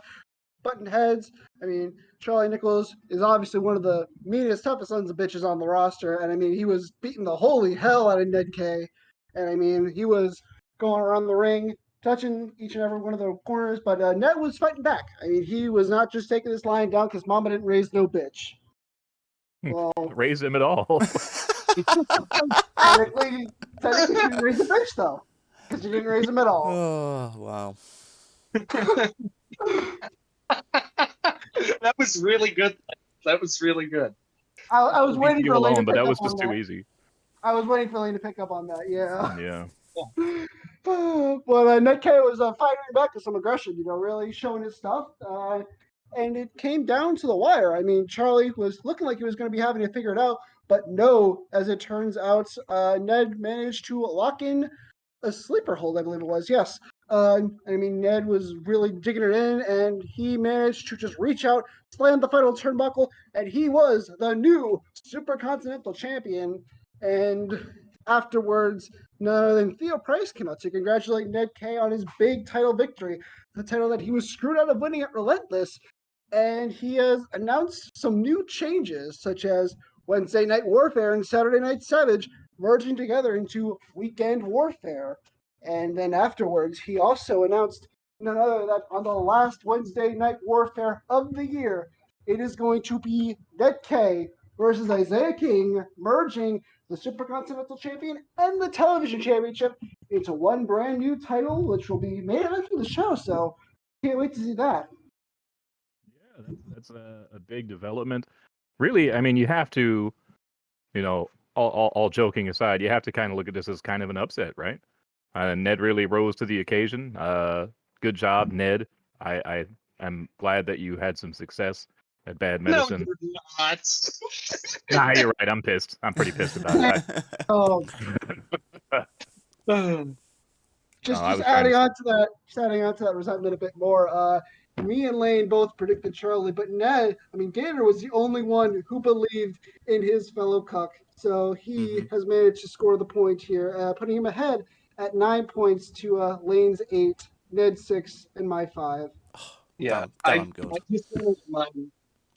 button heads. I mean, Charlie Nickles is obviously one of the meanest, toughest sons of bitches on the roster. And I mean, he was beating the holy hell out of Ned Kaye. And I mean, he was going around the ring, touching each and every one of the corners. But Ned was fighting back. I mean, he was not just taking this line down because Mama didn't raise no bitch. Well, Raise him at all. technically you didn't raise the bitch, though. Because you didn't raise him at all. Oh, wow. That was really good. That was really good. I was waiting you for Lane to alone, but pick that up was on just too easy. I was waiting for Lane to pick up on that, yeah. Yeah. But Ned Kaye was fighting back with some aggression, really showing his stuff. And it came down to the wire. I mean, Charlie was looking like he was going to be having to figure it out, but no, as it turns out, Ned managed to lock in a sleeper hold, I believe it was, yes. I mean, Ned was really digging it in, and he managed to just reach out, slam the final turnbuckle, and he was the new Supercontinental Champion. And afterwards, none other than Theo Pryce came out to congratulate Ned Kaye on his big title victory, the title that he was screwed out of winning at Relentless. And he has announced some new changes, such as Wednesday Night Warfare and Saturday Night Savage merging together into Weekend Warfare. And then afterwards, he also announced none other than on the last Wednesday Night Warfare of the year, it is going to be Ned Kaye versus Isiah King, merging the Supercontinental Champion and the Television Championship into one brand new title, which will be made after the show. So can't wait to see that. Yeah, that's a big development. Really, I mean, you have to, all joking aside, you have to kind of look at this as kind of an upset, right? Ned really rose to the occasion. Good job, Ned. I'm glad that you had some success at Bad Medicine. No, you're not. Nah, you're right. I'm pissed. I'm pretty pissed about that. Oh, just adding on to that resentment a bit more. Me and Lane both predicted Charlie, but Gator was the only one who believed in his fellow cuck. So he has managed to score the point here, putting him ahead at 9 points to Lane's 8, Ned's 6, and my 5. Yeah, I'm good.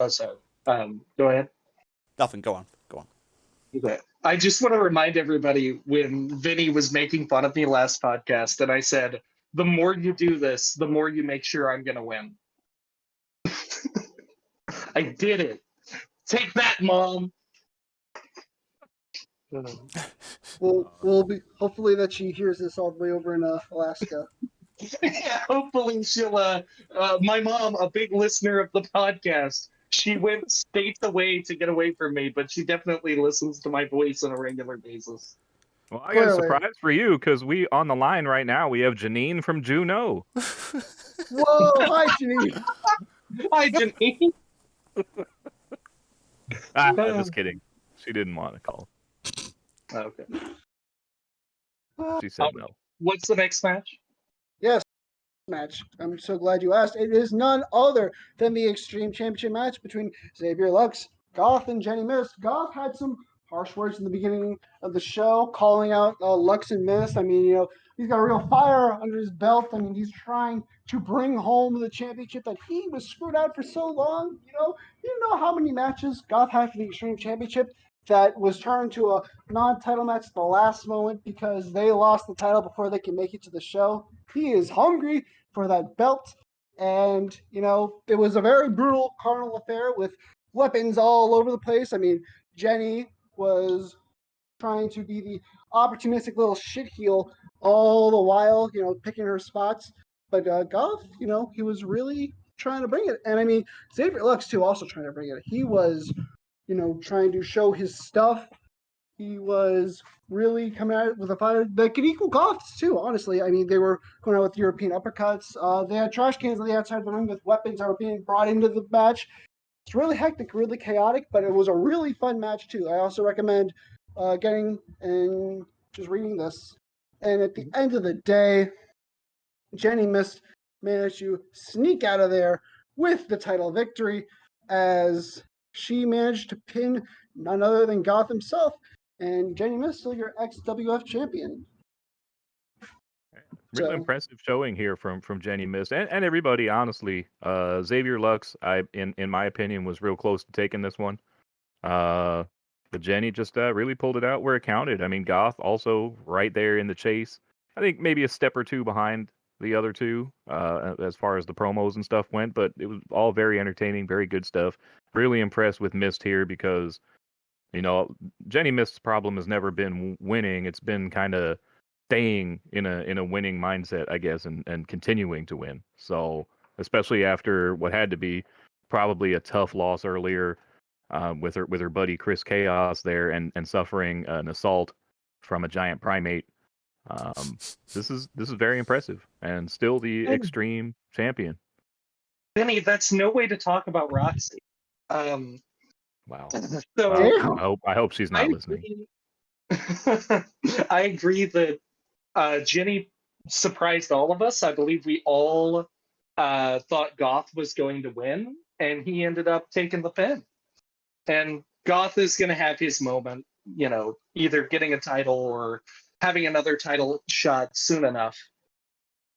Sorry. Go ahead. Nothing. Go on. Okay. I just want to remind everybody when Vinny was making fun of me last podcast, and I said, the more you do this, the more you make sure I'm going to win. I did it. Take that, Mom. We'll be hopefully that she hears this all the way over in Alaska. Yeah, hopefully she'll. My mom, a big listener of the podcast, she went states away to get away from me, but she definitely listens to my voice on a regular basis. Well, I got a surprise for you because we on the line right now. We have Janine from Juneau. Whoa! Hi, Janine. Hi, Janine. Just kidding. She didn't want to call. Okay. She said no. What's the next match? Match. I'm so glad you asked. It is none other than the Extreme Championship match between Xavier Lux, Goth, and Jenny Myst. Goth had some harsh words in the beginning of the show, calling out Lux and Myst. I mean, he's got a real fire under his belt. I mean, he's trying to bring home the championship that he was screwed out for so long. You know how many matches Goth had for the Extreme Championship that was turned to a non-title match at the last moment because they lost the title before they can make it to the show. He is hungry for that belt. And, it was a very brutal carnal affair with weapons all over the place. I mean, Jenny was trying to be the opportunistic little shit heel all the while, picking her spots. But Goth, he was really trying to bring it. And I mean, Xavier Lux, too, also trying to bring it. He was, trying to show his stuff. He was really coming at it with a fire that could equal Goths, too, honestly. I mean, they were going out with European uppercuts. They had trash cans on the outside of the ring with weapons that were being brought into the match. It's really hectic, really chaotic, but it was a really fun match, too. I also recommend getting and just reading this. And at the end of the day, Jenny Myst managed to sneak out of there with the title victory as she managed to pin none other than Goth himself. And Jenny Myst still your XWF champion. Really impressive showing here from Jenny Myst and everybody, honestly. Xavier Lux, in my opinion, was real close to taking this one. But Jenny just really pulled it out where it counted. I mean, Goth also right there in the chase. I think maybe a step or two behind the other two as far as the promos and stuff went, but it was all very entertaining, very good stuff. Really impressed with Myst here because, Jenny Myst's problem has never been winning. It's been kind of staying in a winning mindset, I guess, and continuing to win. So especially after what had to be probably a tough loss earlier with her buddy Chris Chaos there and suffering an assault from a giant primate. This is very impressive and still the Extreme champion. Benny, that's no way to talk about Roxy. Wow. So I hope she's not listening. I agree that Jenny surprised all of us. I believe we all thought Goth was going to win, and he ended up taking the pin. And Goth is going to have his moment, either getting a title or having another title shot soon enough.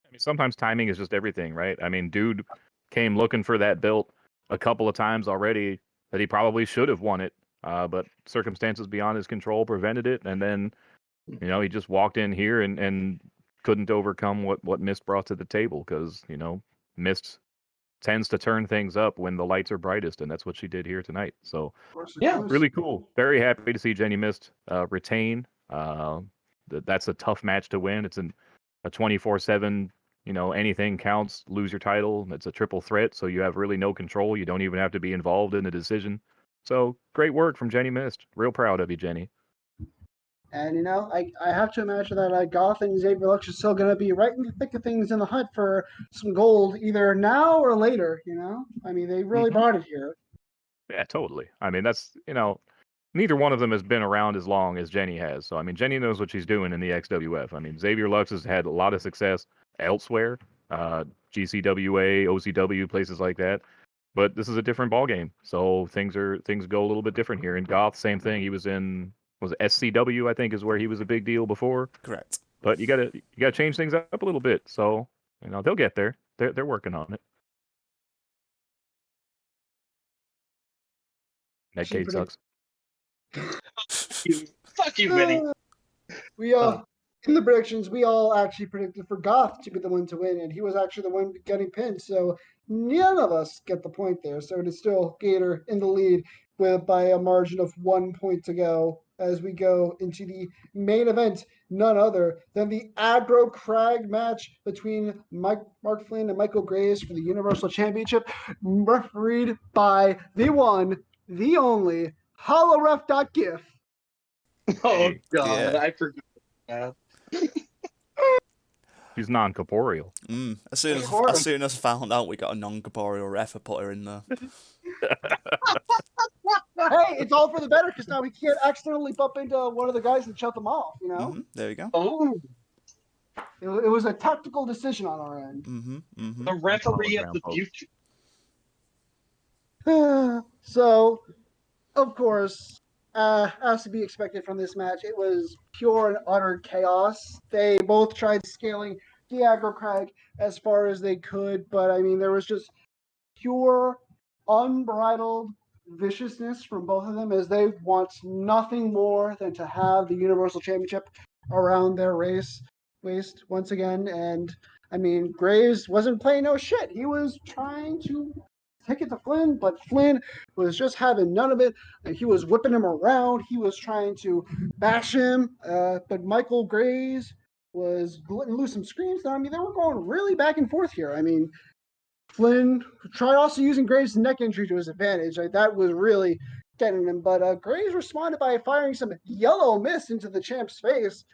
I mean, sometimes timing is just everything, right? I mean, dude came looking for that belt a couple of times already that he probably should have won it, but circumstances beyond his control prevented it. And then, he just walked in here and couldn't overcome what Myst brought to the table because, Myst tends to turn things up when the lights are brightest, and that's what she did here tonight. So, yeah, really cool. Very happy to see Jenny Myst retain. That's a tough match to win. It's a 24/7, anything counts, lose your title. It's a triple threat, so you have really no control. You don't even have to be involved in the decision. So great work from Jenny Myst. Real proud of you, Jenny. And, I have to imagine that Goth and Xavier Lux are still going to be right in the thick of things in the hunt for some gold, either now or later, I mean, they really brought it here. Yeah, totally. I mean, that's, neither one of them has been around as long as Jenny has. So, I mean, Jenny knows what she's doing in the XWF. I mean, Xavier Lux has had a lot of success elsewhere, GCWA, OCW, places like that. But this is a different ballgame. So things go a little bit different here. In Goth, same thing. He was in, was it SCW, I think, is where he was a big deal before. Correct. But you gotta change things up a little bit. So, they'll get there. They're working on it. That Kate sucks. Fuck you, Benny. We in the predictions, we all actually predicted for Goth to be the one to win, and he was actually the one getting pinned. So none of us get the point there. So it is still Gator in the lead by a margin of 1 point to go as we go into the main event, none other than the Aggro Crag match between Mark Flynn and Michael Graves for the Universal Championship, refereed by the one, the only, HoloRef.gif. Oh, God, yeah. I forgot that. She's non-corporeal. As soon as I found out we got a non-corporeal ref, I put her in there. Hey, it's all for the better because now we can't accidentally bump into one of the guys and shut them off. There you go. Oh, It was a tactical decision on our end. the referee of the future. So, of course, as to be expected from this match, it was pure and utter chaos. They both tried scaling the aggro crag as far as they could, but I mean, there was just pure, unbridled viciousness from both of them as they want nothing more than to have the Universal Championship around their waist once again. And I mean, Graves wasn't playing no shit. He was trying to take it to Flynn, but Flynn was just having none of it. And he was whipping him around. He was trying to bash him, but Michael Graves was letting loose some screams. I mean, they were going really back and forth here. I mean, Flynn tried also using Graves' neck injury to his advantage. Like, that was really getting him. But Graves responded by firing some yellow mist into the champ's face.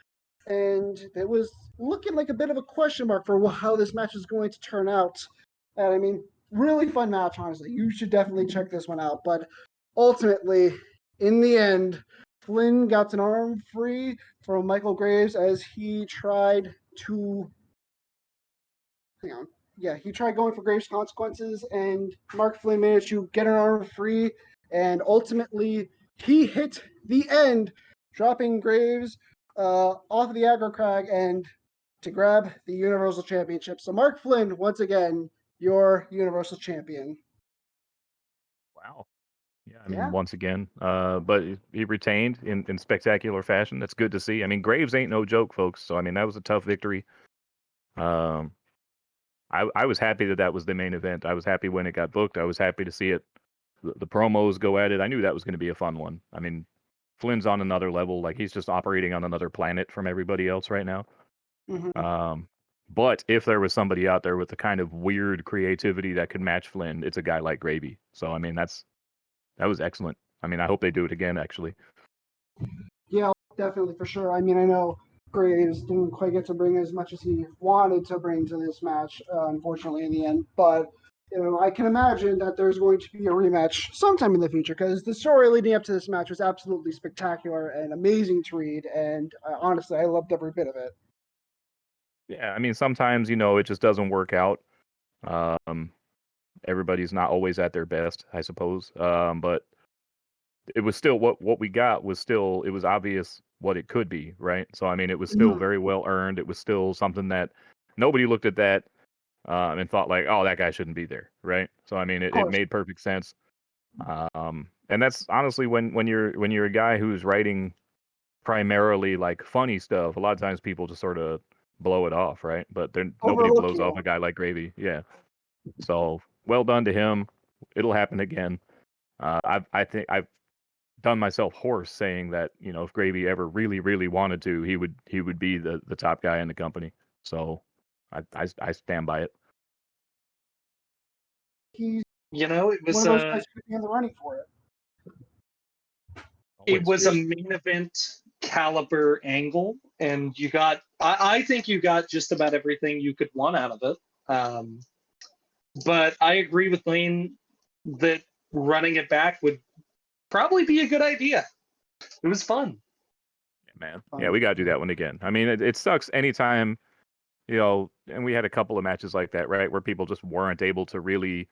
And it was looking like a bit of a question mark for how this match is going to turn out. And I mean, really fun match, honestly. You should definitely check this one out. But ultimately, in the end, Flynn got an arm free from Michael Graves as he tried to. Hang on. Yeah, he tried going for Graves' consequences, and Mark Flynn managed to get an arm free. And ultimately, he hit the end, dropping Graves off of the aggro crag and to grab the Universal Championship. So Mark Flynn, once again, your Universal Champion. Wow. Yeah, I mean, once again, but he retained in spectacular fashion. That's good to see. I mean, Graves ain't no joke, folks. So, I mean, that was a tough victory. I was happy that was the main event. I was happy when it got booked. I was happy to see it. The promos go at it. I knew that was going to be a fun one. I mean, Flynn's on another level. Like, he's just operating on another planet from everybody else right now. But if there was somebody out there with the kind of weird creativity that could match Flynn, it's a guy like Gravy. So, I mean, that was excellent. I mean, I hope they do it again, actually. Yeah, definitely, for sure. I mean, I know Graves didn't quite get to bring as much as he wanted to bring to this match, unfortunately, in the end. But, I can imagine that there's going to be a rematch sometime in the future because the story leading up to this match was absolutely spectacular and amazing to read. And honestly, I loved every bit of it. Yeah, I mean, sometimes, it just doesn't work out. Everybody's not always at their best, I suppose. But it was still what we got was still, it was obvious what it could be, right? So, I mean, it was still very well earned. It was still something that nobody looked at that and thought like, oh, that guy shouldn't be there, right? So, I mean, it made perfect sense. And that's honestly when you're a guy who's writing primarily like funny stuff, a lot of times people just sort of blow it off, right? But nobody blows off a guy like Gravy. Yeah. So well done to him. It'll happen again. I think I've done myself hoarse saying that, if Gravy ever really, really wanted to, he would be the top guy in the company. So I stand by it. He's it was one of those guys who could be in the running for it. It was a main event caliber angle, and I think you got just about everything you could want out of it. But I agree with Lane that running it back would probably be a good idea. It was fun. Yeah, man. Yeah, we got to do that one again. I mean, it sucks anytime, and we had a couple of matches like that, right, where people just weren't able to really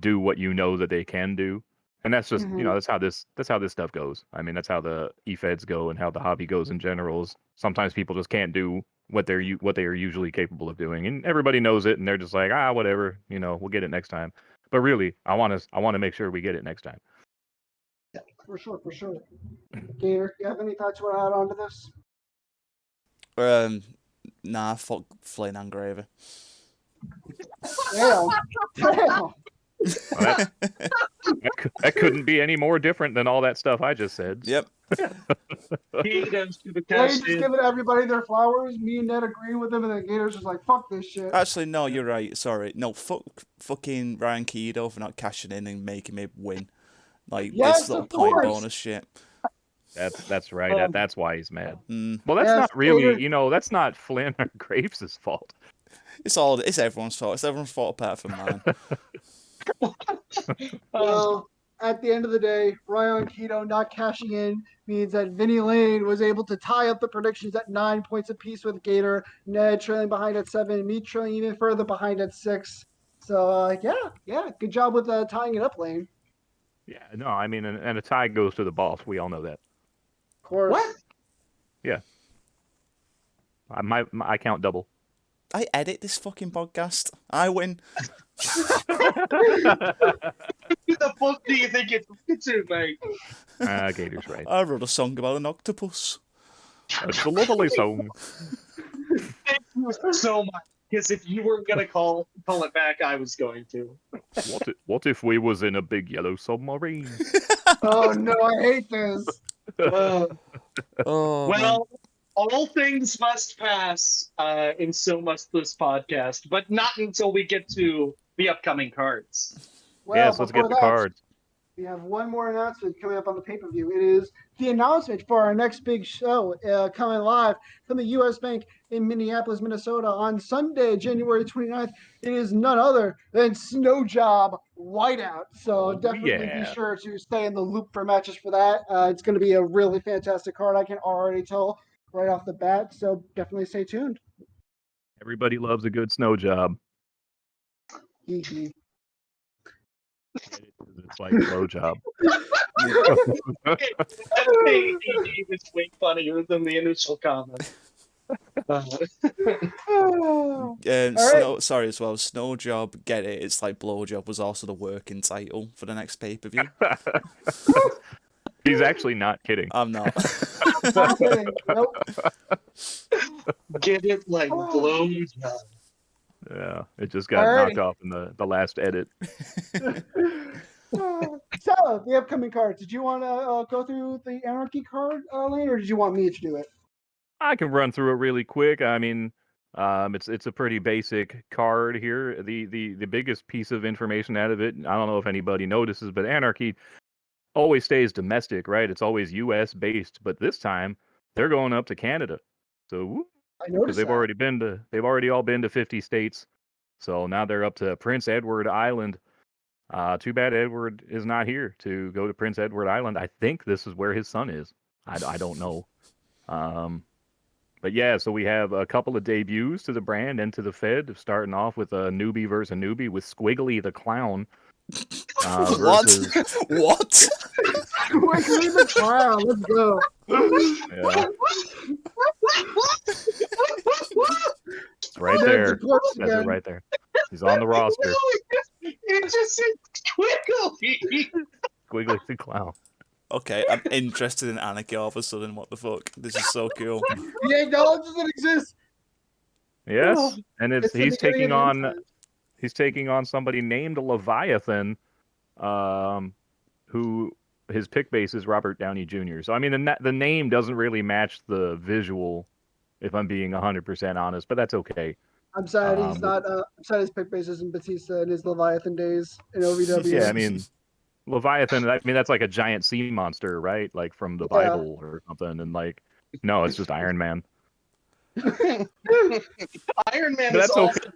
do what that they can do. And that's just, that's how this stuff goes. I mean, that's how the e-feds go and how the hobby goes in general. Is sometimes people just can't do what they are usually capable of doing, and everybody knows it, and they're just like, whatever, we'll get it next time. But really, I want to make sure we get it next time. For sure. Gator, do you have any thoughts you want to add on to this? Nah, fuck Flynn and Gravy. Damn. Well, that couldn't be any more different than all that stuff I just said. Yep. Kido's to the Gator's Cashe. just giving everybody their flowers. Me and Ned agree with him, and then Gator's just like, fuck this shit. Actually, no, you're right. Sorry. No, fucking Raion Kido for not cashing in and making me win. Like, this little point bonus shit. That's right. That's why he's mad. Well, that's Yes, not really, Gator. That's not Flynn or Graves' fault. It's everyone's fault. It's everyone's fault apart from mine. Well, at the end of the day, Raion Kido not cashing in means that Vinny Lane was able to tie up the predictions at 9 points apiece with Gator, Ned trailing behind at 7, me trailing even further behind at 6. So, yeah, good job with tying it up, Lane. Yeah, no, I mean, and a tie goes to the boss. We all know that. Of course. What? Yeah. I count double. I edit this fucking podcast. I win. Who the fuck do you think it's to, mate? Gator's right. I wrote a song about an octopus. It's a lovely song. Thank you so much. Because if you weren't gonna call it back, I was going to. What if we was in a big yellow submarine? Oh no, I hate this. Oh, Well, all things must pass, and so must this podcast, but not until we get to the upcoming cards. Well, Yes, let's get before the that, cards. we have one more announcement coming up on the pay-per-view. It is the announcement for our next big show coming live from the U.S. Bank in Minneapolis, Minnesota on Sunday, January 29th. It is none other than Snow Job Whiteout. So definitely be sure to stay in the loop for matches for that. It's going to be a really fantastic card. I can already tell right off the bat. So definitely stay tuned. Everybody loves a good snow job. Hee. It's like blow job. It's way funnier than the initial comment. Sorry as well. Snow Job, get it? It's like Blowjob was also the working title for the next pay-per-view. He's actually not kidding. I'm not. Not kidding. Nope. Get it like blowjob. Yeah, it just got knocked off in the last edit. So, the upcoming cards. Did you want to go through the Anarchy card, Lane, or did you want me to do it? I can run through it really quick. I mean, it's a pretty basic card here. The biggest piece of information out of it, I don't know if anybody notices, but Anarchy always stays domestic, right? It's always U.S. based, but this time they're going up to Canada. So I noticed they've already all been to 50 states. So now they're up to Prince Edward Island. Too bad Edward is not here to go to Prince Edward Island. I think this is where his son is. I don't know. But yeah, so we have a couple of debuts to the brand and to the Fed, starting off with a newbie versus a newbie with Squiggly the Clown. Versus... What? Squiggly the Clown, let's go. Yeah. It's right there. That's it right there. He's on the roster. It just said Squiggly. Squiggly the Clown. Okay, I'm interested in Anarchy all of a sudden. What the fuck? This is so cool. He acknowledges it exists. Yes, and he's taking on insight. he's taking on somebody named Leviathan, who his pick base is Robert Downey Jr. So I mean the name doesn't really match the visual, if I'm being 100% honest, but that's okay. I'm sad he's not. I'm sad his pick base isn't Batista in his Leviathan days in OVW. Yeah, I mean. Leviathan, I mean, that's like a giant sea monster, right? Like from the Bible or something. And like, no, it's just Iron Man. Iron Man But is that's also... okay.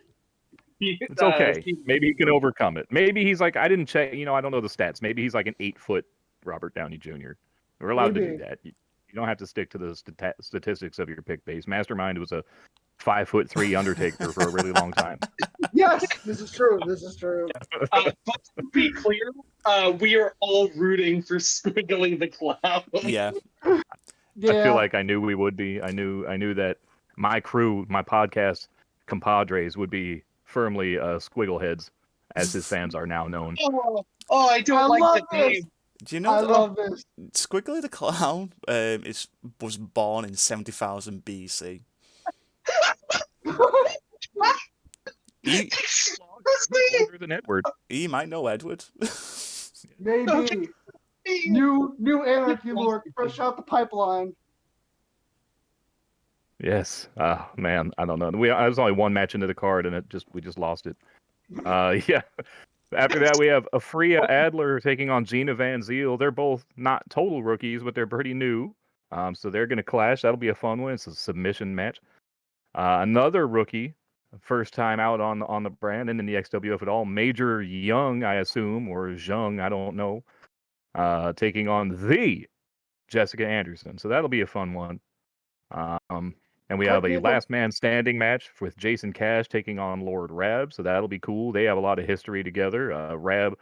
It's okay. Maybe he can overcome it. Maybe he's like, I didn't check, I don't know the stats. Maybe he's like an 8-foot Robert Downey Jr. We're allowed to do that. You don't have to stick to the statistics of your pick base. Mastermind was a 5'3" Undertaker for a really long time. Yes, this is true. But to be clear, we are all rooting for Squiggly the Clown. Yeah. I feel like I knew we would be. I knew that my crew, my podcast compadres, would be firmly squiggle heads, as his fans are now known. I don't like the name. Do you know I love this. Squiggly the Clown was born in 70,000 BC. Older than Edward. He might know Edward. Maybe. New Anarchy lore, fresh out the pipeline. Yes. Man, I don't know. I was only one match into the card, and we just lost it. Yeah. After that, we have Afria Adler taking on Gina Van Ziel. They're both not total rookies, but they're pretty new. So they're going to clash. That'll be a fun one. It's a submission match. Another rookie, first time out on the brand and in the XWF at all, Major Young, I assume, or Zhang, I don't know. taking on the Jessica Anderson. So that'll be a fun one. And we have a last man standing match with Jason Cashe taking on Lord Rab. So that'll be cool. They have a lot of history together. Rab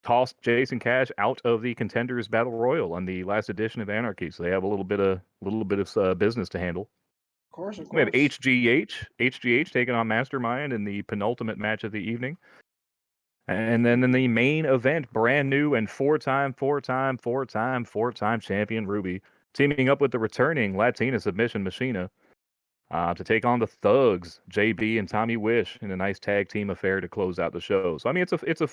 tossed Jason Cashe out of the Contenders Battle Royal on the last edition of Anarchy. So they have a little bit of business to handle. Of course. We have HGH taking on Mastermind in the penultimate match of the evening. And then in the main event, brand new and four-time champion Ruby, teaming up with the returning Latina submission Machina to take on the Thugs, JB and Tommy Wish, in a nice tag team affair to close out the show. So I mean, it's a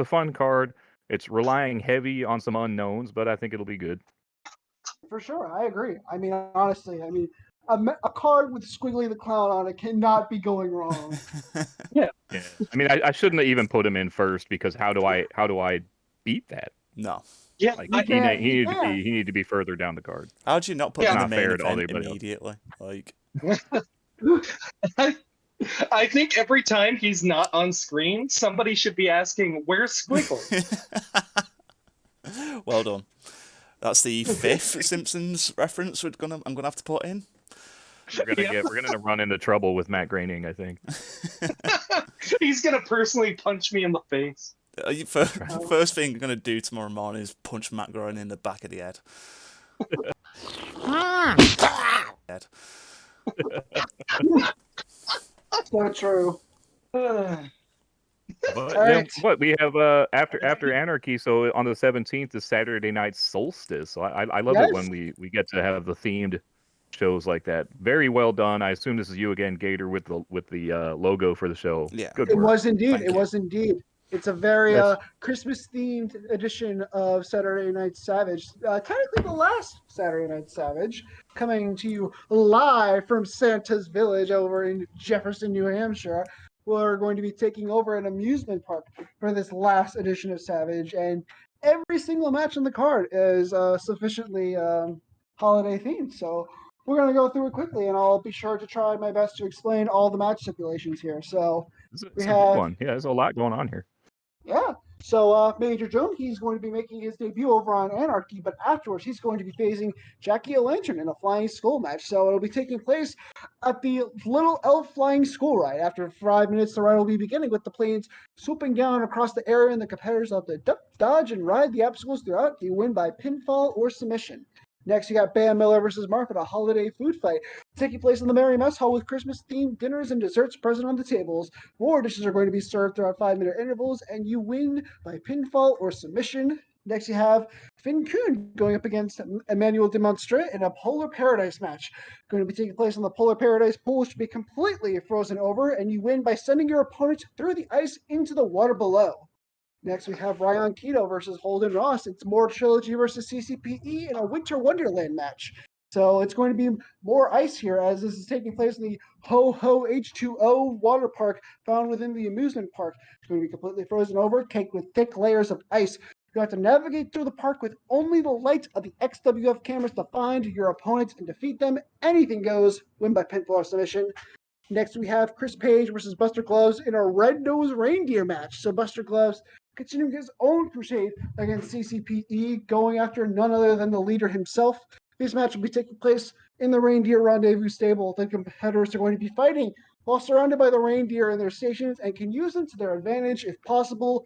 fun card. It's relying heavy on some unknowns, but I think it'll be good. For sure, I agree. I mean, honestly, a card with Squiggly the Clown on it cannot be going wrong. Yeah. I mean, I shouldn't have even put him in first because how do I beat that? No. Yeah. Like he needed to be further down the card. How'd you not put him in the Not main fair to all event anybody else. immediately? Like, I think every time he's not on screen, somebody should be asking, "Where's Squiggly?" well done. That's the 5th Simpsons reference I'm gonna have to put in. We're gonna run into trouble with Matt Groening, I think. He's gonna personally punch me in the face. First thing I'm gonna do tomorrow morning is punch Matt Groening in the back of the head. So true. But Right. what we have after Anarchy, so on the 17th is Saturday Night Solstice. So I love it when we get to have the themed shows like that. Very well done. I assume this is you again, Gator, with the logo for the show. Yeah. Good It work. was indeed. Thank It you. was indeed. It's a very That's- Christmas-themed edition of Saturday Night Savage. Technically the last Saturday Night Savage, coming to you live from Santa's Village over in Jefferson, New Hampshire. We're going to be taking over an amusement park for this last edition of Savage, and every single match on the card is sufficiently holiday themed. So we're going to go through it quickly, and I'll be sure to try my best to explain all the match stipulations here. So It's a we good have- one. Yeah, there's a lot going on here. yeah. So Major Joan, he's going to be making his debut over on Anarchy, but afterwards he's going to be facing Jackie O'Lantern in a Flying Skull match. So it'll be taking place at the Little Elf Flying Skull ride. After 5 minutes, the ride will be beginning with the planes swooping down across the area, and the competitors have to duck, dodge, and ride the obstacles throughout. You win by pinfall or submission. Next, you got Bam Miller versus Marf at a holiday food fight, taking place in the Merry Mess Hall with Christmas-themed dinners and desserts present on the tables. More dishes are going to be served throughout 5-minute intervals, and you win by pinfall or submission. Next, you have Finn Kuhn going up against Emmanuel Demonstre in a Polar Paradise match. Going to be taking place on the Polar Paradise pool, which will be completely frozen over, and you win by sending your opponent through the ice into the water below. Next, we have Raion Kido versus Holden Ross. It's more Trilogy versus CCPE in a Winter Wonderland match. So it's going to be more ice here, as this is taking place in the Ho Ho H2O water park found within the amusement park. It's going to be completely frozen over, caked with thick layers of ice. You have to navigate through the park with only the light of the XWF cameras to find your opponents and defeat them. Anything goes. Win by pinfall or submission. Next, we have Chris Page versus Buster Gloves in a Red-Nosed Reindeer match. So Buster Gloves continuing his own crusade against CCPE, going after none other than the leader himself. This match will be taking place in the Reindeer Rendezvous stable. The competitors are going to be fighting while surrounded by the reindeer in their stations and can use them to their advantage if possible.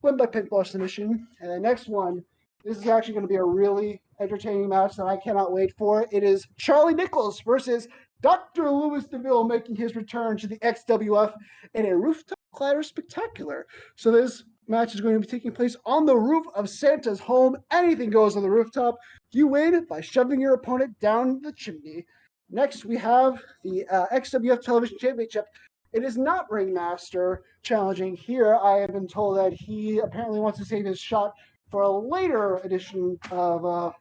Win by pinfall submission. And the next one, this is actually going to be a really entertaining match that I cannot wait for. It is Charlie Nickles versus Dr. Louis DeVille making his return to the XWF in a rooftop ladder spectacular. So this match is going to be taking place on the roof of Santa's home. Anything goes on the rooftop. You win by shoving your opponent down the chimney. Next, we have the XWF Television Championship. It is not Ringmaster challenging here. I have been told that he apparently wants to save his shot for a later edition of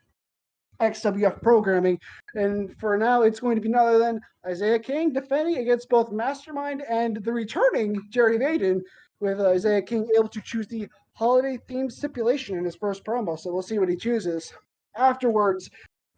XWF programming. And for now, it's going to be none other than Isiah King defending against both Mastermind and the returning Jerry Vaden, with Isiah King able to choose the holiday-themed stipulation in his first promo. So we'll see what he chooses. Afterwards,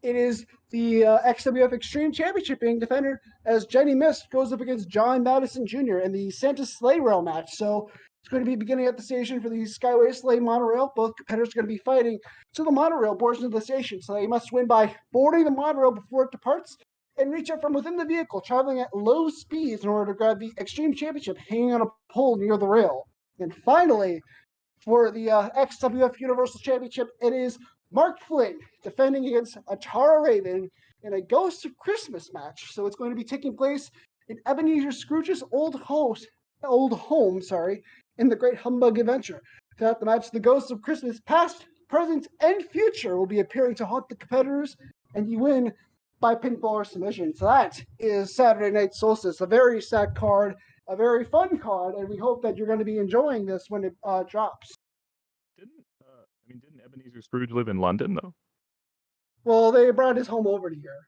it is the XWF Extreme Championship being defended as Jenny Myst goes up against John Madison Jr. in the Santa Sleigh Rail match. So It's going to be beginning at the station for the Skyway Sleigh monorail. Both competitors are going to be fighting to the monorail boards into the station. So they must win by boarding the monorail before it departs and reach up from within the vehicle, traveling at low speeds in order to grab the Extreme Championship hanging on a pole near the rail. And finally, for the XWF Universal Championship, it is Mark Flynn defending against Atara Raven in a Ghost of Christmas match. So it's going to be taking place in Ebenezer Scrooge's old home, in the Great Humbug Adventure. Throughout the match, the Ghosts of Christmas, past, present, and future, will be appearing to haunt the competitors, and you win by pinfall or submission. So that is Saturday Night Solstice, a very sad card, a very fun card, and we hope that you're going to be enjoying this when it drops. Didn't Ebenezer Scrooge live in London though? Well, they brought his home over to here.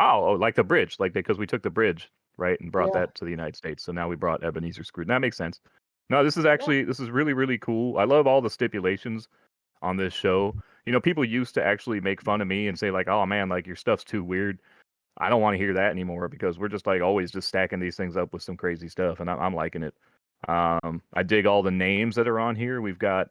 Oh, like the bridge, because we took the bridge, right, and brought that to the United States. So now we brought Ebenezer Scrooge. That makes sense. No, this is really, really cool. I love all the stipulations on this show. You know, people used to actually make fun of me and say like, "Oh man, like your stuff's too weird." I don't want to hear that anymore because we're just like always just stacking these things up with some crazy stuff, and I'm liking it. I dig all the names that are on here. We've got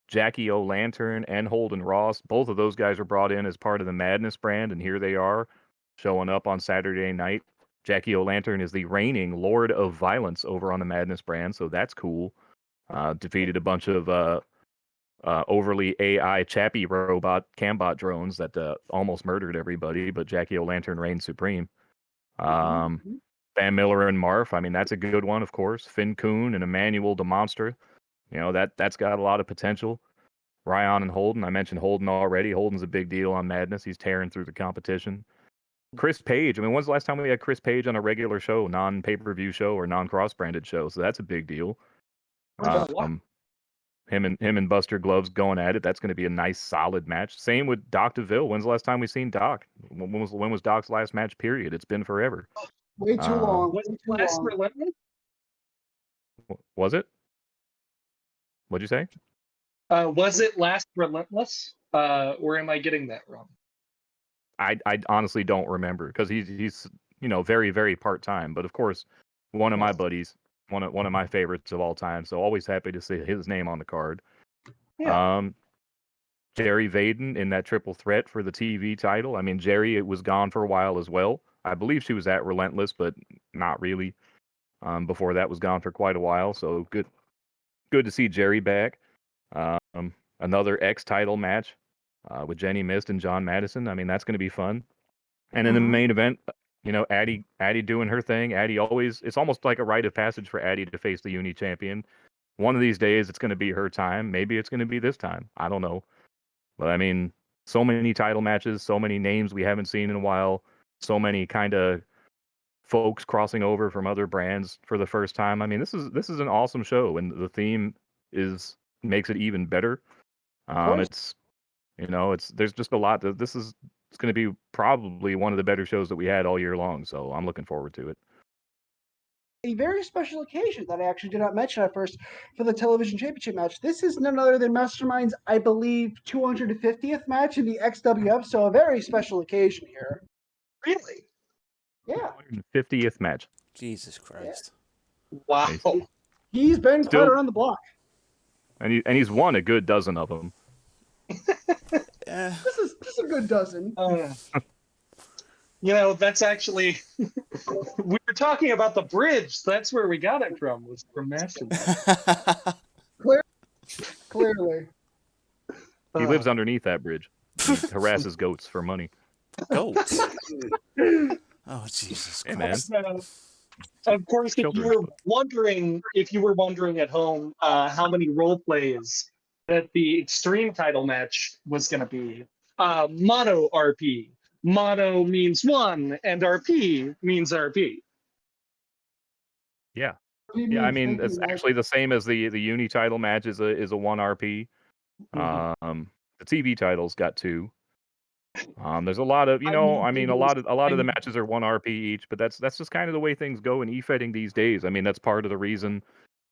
Jackie O'Lantern and Holden Ross. Both of those guys were brought in as part of the Madness brand, and here they are showing up on Saturday night. Jackie O'Lantern is the reigning Lord of Violence over on the Madness brand, so that's cool. Defeated a bunch of overly AI Chappie robot Cambot drones that almost murdered everybody, but Jackie O'Lantern reigned supreme. Van Miller and Marf, I mean, that's a good one, of course. Finn Kuhn and Emmanuel the Monster. You know, that's got a lot of potential. Raion and Holden, I mentioned Holden already. Holden's a big deal on Madness. He's tearing through the competition. Chris Page, I mean, when's the last time we had Chris Page on a regular show, non-pay-per-view show or non-cross-branded show? So that's a big deal. Him and Buster Gloves going at it. That's going to be a nice, solid match. Same with Doc DeVille. When's the last time we seen Doc? When was Doc's last match? Period. It's been forever. Way too long. Was it last Relentless? Was it? What'd you say? Was it last Relentless? Or am I getting that wrong? I honestly don't remember because he's very, very part-time. But of course, one of my buddies, one of my favorites of all time. So always happy to see his name on the card. Yeah. Jerry Vaden in that triple threat for the TV title. I mean, Jerry was gone for a while as well. I believe she was at Relentless, but not really. Before that was gone for quite a while. So good to see Jerry back. Another X title match with Jenny Myst and John Madison. I mean, that's going to be fun. And in the main event, Addie doing her thing. Addie it's almost like a rite of passage for Addie to face the Uni champion. One of these days, it's going to be her time. Maybe it's going to be this time. I don't know. But I mean, so many title matches, so many names we haven't seen in a while, so many kind of folks crossing over from other brands for the first time. I mean, this is an awesome show, and the theme makes it even better. There's just a lot. It's going to be probably one of the better shows that we had all year long. So I'm looking forward to it. A very special occasion that I actually did not mention at first for the television championship match. This is none other than Mastermind's, I believe, 250th match in the XWF. So a very special occasion here. Really? Yeah. 250th match. Jesus Christ. Yeah. Wow. He's been quite around the block. And he's won a good dozen of them. This is a good dozen. That's actually we were talking about the bridge. That's where we got it from. Was from Mastermind. Clearly. He lives underneath that bridge. He harasses goats for money. Goats? Oh, Jesus Christ. Of course, if you were wondering at home how many role plays that the Extreme title match was going to be, mono RP. Mono means one, and RP means RP. Yeah. Yeah, I mean, it's actually the same as the Uni title match is a 1 RP. The TV title's got 2. There's a lot of, a lot of the matches are 1 RP each, but that's just kind of the way things go in e-fetting these days. I mean, that's part of the reason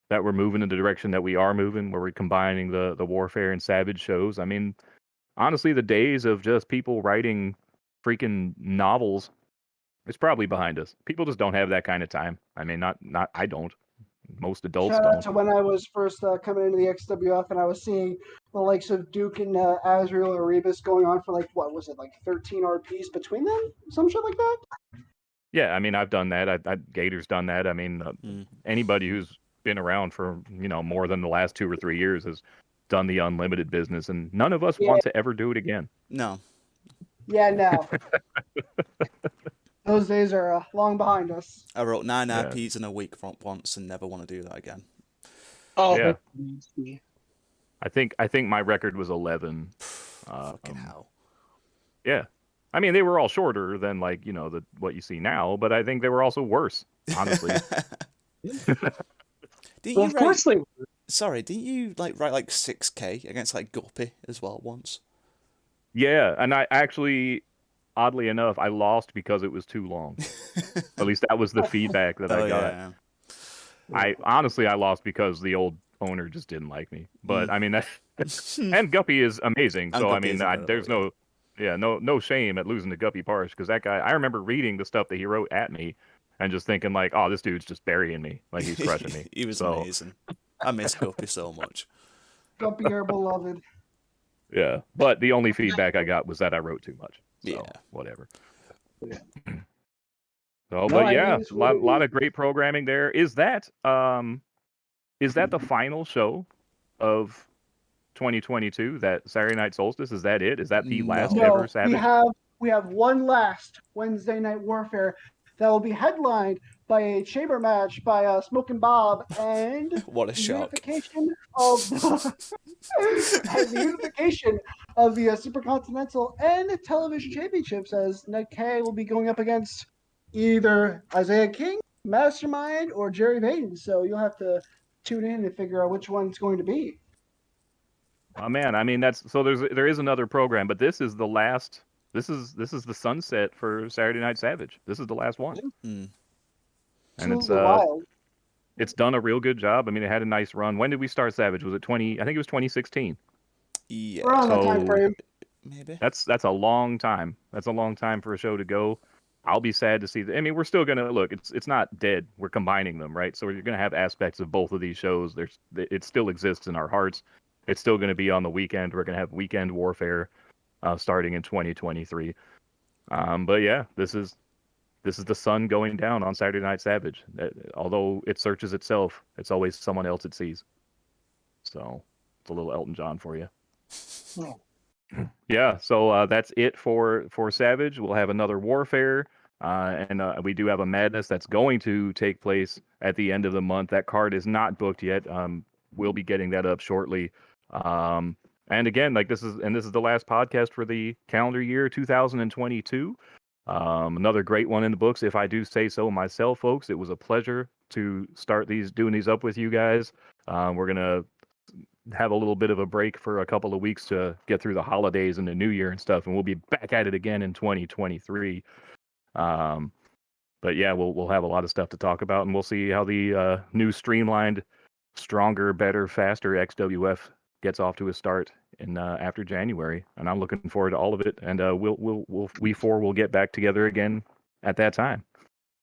that we're moving in the direction that we are moving, where we're combining the Warfare and Savage shows. I mean, honestly, the days of just people writing freaking novels is probably behind us. People just don't have that kind of time. I mean, not I don't. most adults Shout out don't. to when I was first coming into the XWF and I was seeing the likes of Duke and Azrael or Rebus going on for like, what was it, like 13 RPs between them? Some shit like that? Yeah, I mean, I've done that. Gator's done that. I mean, anybody who's been around for, more than the last 2 or 3 years has done the unlimited business, and none of us want to ever do it again. No. Yeah, no. Those days are long behind us. I wrote 9 IPs in a week once and never want to do that again. Oh, yeah. That's I think my record was 11. Fucking hell. Yeah. I mean, they were all shorter than what you see now, but I think they were also worse, honestly. Of course they were. Sorry, didn't you write 6K against Guppy as well once? Yeah, and I actually, oddly enough, I lost because it was too long. At least that was the feedback that I got. Yeah. I lost because the old owner just didn't like me. But I mean, and Guppy is amazing. And so Guppy is there's no shame at losing to Guppy Parsh, because that guy, I remember reading the stuff that he wrote at me and just thinking oh, this dude's just burying me, he's crushing me. He was amazing. I miss Guppy so much. Guppy, our beloved. Yeah, but the only feedback I got was that I wrote too much. So, Yeah. Whatever. Yeah. So, but yeah, a lot of great programming there. Is that the final show of 2022? That Saturday Night Solstice? Is that it? Is that the last ever Savage? We have one last Wednesday Night Warfare that will be headlined by a chamber match by Smokin' Bob and What a shock. Unification of the Supercontinental and Television Championships, as Ned Kaye will be going up against either Isiah King, Mastermind, or Jerry Vaden. So you'll have to tune in and figure out which one it's going to be. Oh man, I mean there is another program, but this is the last. This is the sunset for Saturday Night Savage. This is the last one. Mm. And wild. It's done a real good job. I mean, it had a nice run. When did we start Savage? Was it I think it was 2016. Yeah. Around that time frame. Maybe. That's a long time. That's a long time for a show to go. I'll be sad to see that. I mean, we're still gonna look. It's not dead. We're combining them, right? So you're gonna have aspects of both of these shows. It still exists in our hearts. It's still gonna be on the weekend. We're gonna have Weekend Warfare starting in 2023. But yeah, this is the sun going down on Saturday Night Savage. Although it searches itself, it's always someone else it sees. So it's a little Elton John for you. Yeah, so that's it for Savage. We'll have another Warfare, and we do have a Madness that's going to take place at the end of the month. That card is not booked yet. We'll be getting that up shortly. And again, this is the last podcast for the calendar year 2022. Another great one in the books, if I do say so myself, folks. It was a pleasure to start doing these up with you guys. We're gonna have a little bit of a break for a couple of weeks to get through the holidays and the new year and stuff, and we'll be back at it again in 2023. But yeah, we'll have a lot of stuff to talk about, and we'll see how the new streamlined, stronger, better, faster XWF gets off to a start in after January, and I'm looking forward to all of it. And we four will get back together again at that time.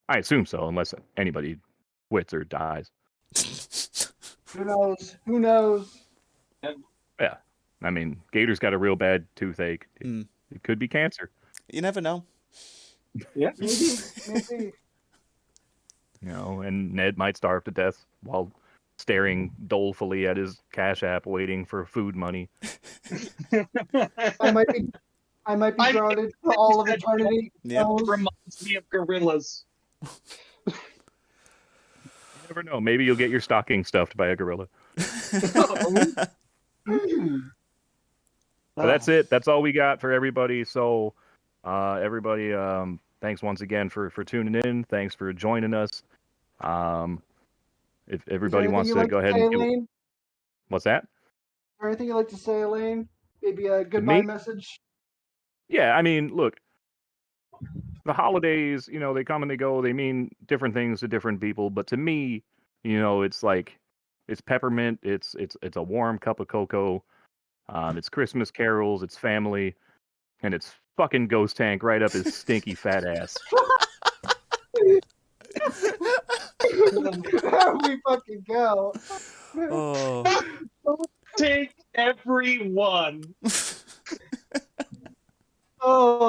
I assume so, unless anybody quits or dies. Who knows? Yeah, I mean, Gator's got a real bad toothache. It could be cancer. You never know. Yeah, maybe. And Ned might starve to death while staring dolefully at his Cash App, waiting for food money. I might be grounded for all of eternity. Yep. Reminds me of gorillas. You never know. Maybe you'll get your stocking stuffed by a gorilla. But that's it. That's all we got for everybody. So, everybody, thanks once again for tuning in. Thanks for joining us. If everybody wants to go ahead and what's that? Or anything you'd like to say, Elaine? Maybe a goodbye message? Yeah, I mean, look, the holidays, they come and they go. They mean different things to different people. But to me, it's it's peppermint. It's a warm cup of cocoa. It's Christmas carols. It's family, and it's fucking Ghost Tank right up his stinky fat ass. There we fucking go. Oh, Take every one.